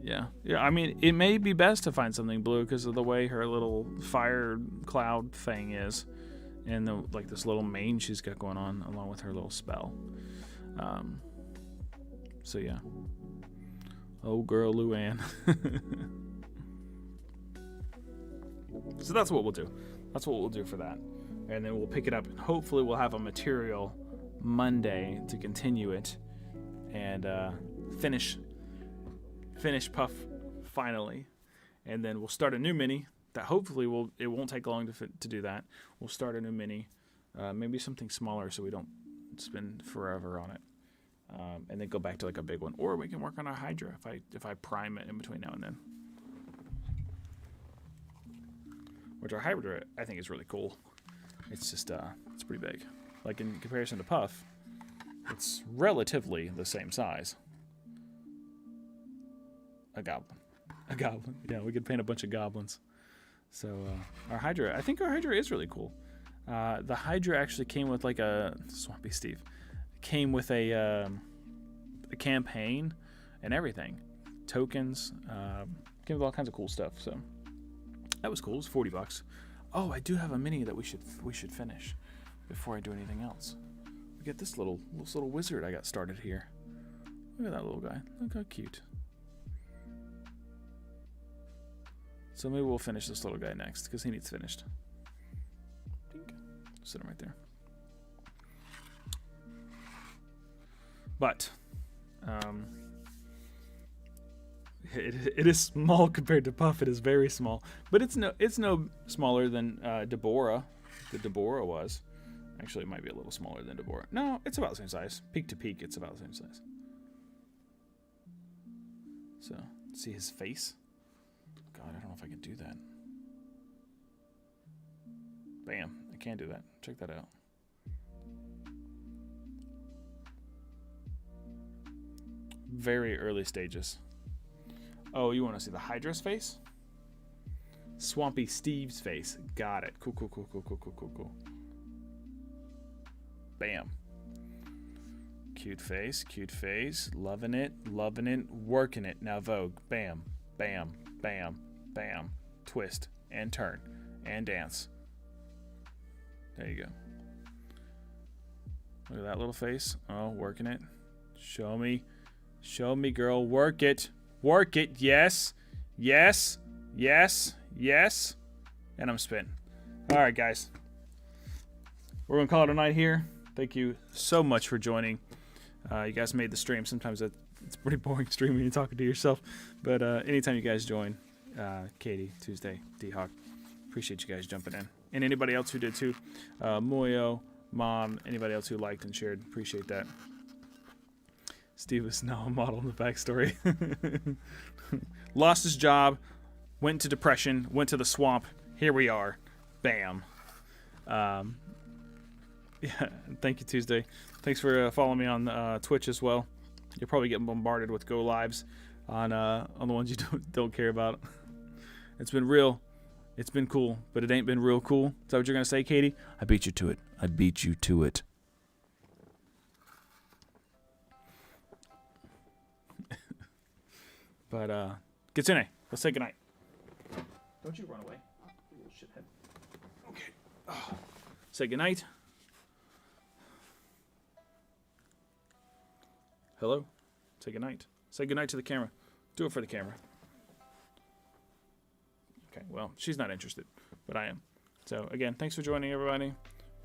[SPEAKER 1] Yeah. I mean, it may be best to find something blue because of the way her little fire cloud thing is, and like this little mane she's got going on along with her little spell. So yeah. Oh girl, Luann. So that's what we'll do. That's what we'll do for that. And then we'll pick it up and hopefully we'll have a material Monday to continue it and finish Puff finally. And then we'll start a new mini that hopefully it won't take long to do that. We'll start a new mini, maybe something smaller so we don't spend forever on it. And then go back to like a big one, or we can work on a Hydra if I prime it in between now and then. Which our Hydra I think is really cool. It's just it's pretty big. like in comparison to Puff, it's relatively the same size. A goblin. A goblin. Yeah, we could paint a bunch of goblins. So our Hydra, I think our Hydra is really cool. The Hydra actually came with like a Swampy Steve. Came with a campaign and everything, tokens. Came with all kinds of cool stuff. So that was cool. It was $40. Oh, I do have a mini that we should finish before I do anything else. We get this little wizard I got started here. Look at that little guy. Look how cute. So maybe we'll finish this little guy next because he needs finished. Sit him right there. But it is small compared to Puff. It is very small, but it's no smaller than Deborah. The Deborah was. Actually, it might be a little smaller than Deborah. No, it's about the same size. Peak to peak, it's about the same size. So, see his face? God, I don't know if I can do that. Bam, I can do that. Check that out. Very early stages. Oh, you want to see the Hydra's face? Swampy Steve's face. Got it. Cool. Bam. Cute face. Loving it. Working it. Now Vogue. Bam. Twist and turn and dance. There you go. Look at that little face. Oh, working it. Show me, girl. Work it. Yes. And I'm spinning. All right, guys. We're going to call it a night here. Thank you so much for joining. You guys made the stream. Sometimes it's pretty boring streaming and talking to yourself. But anytime you guys join, Katie, Tuesday, D-Hawk, appreciate you guys jumping in. And anybody else who did too. Moyo, Mom, anybody else who liked and shared. Appreciate that. Steve is now a model in the backstory. Lost his job, went to depression, went to the swamp. Here we are. Bam. Yeah, thank you, Tuesday. Thanks for following me on Twitch as well. You're probably getting bombarded with go lives on the ones you don't care about. It's been real. It's been cool, but it ain't been real cool. Is that what you're gonna say, Katie? I beat you to it. But Kitsune, let's say goodnight. Don't you run away, you little shithead. Okay. Say goodnight. Hello? Say goodnight. Say goodnight to the camera. Do it for the camera. Okay, well, she's not interested, but I am. So, again, thanks for joining, everybody.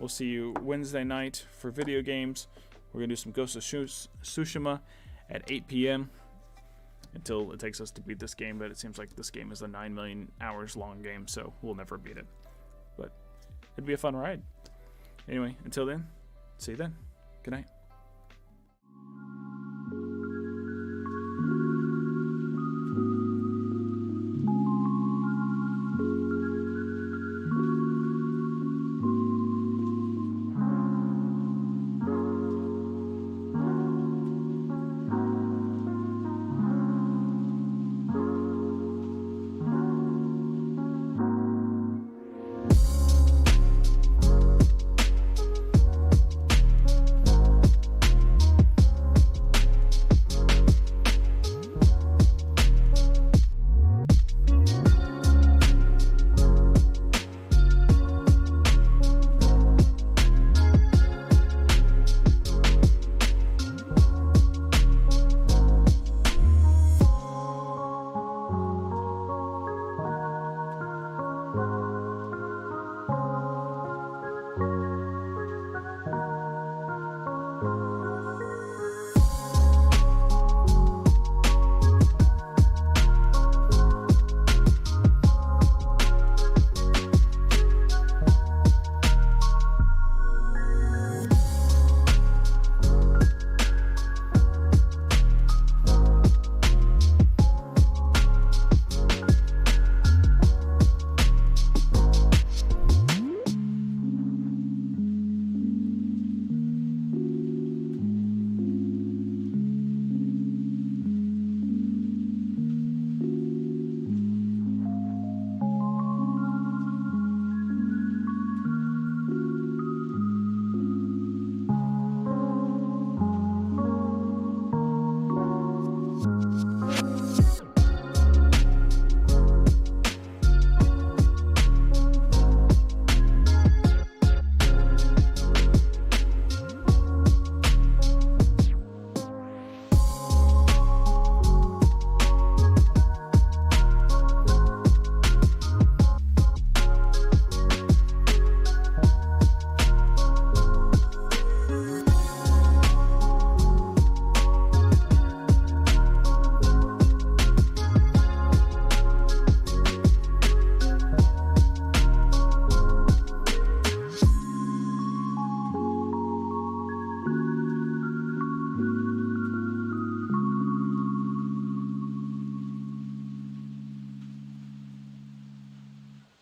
[SPEAKER 1] We'll see you Wednesday night for video games. We're going to do some Ghost of Tsushima at 8 p.m. until it takes us to beat this game, but it seems like this game is a 9 million hours long game, so we'll never beat it. But it'd be a fun ride. Anyway, until then, see you then. Good night.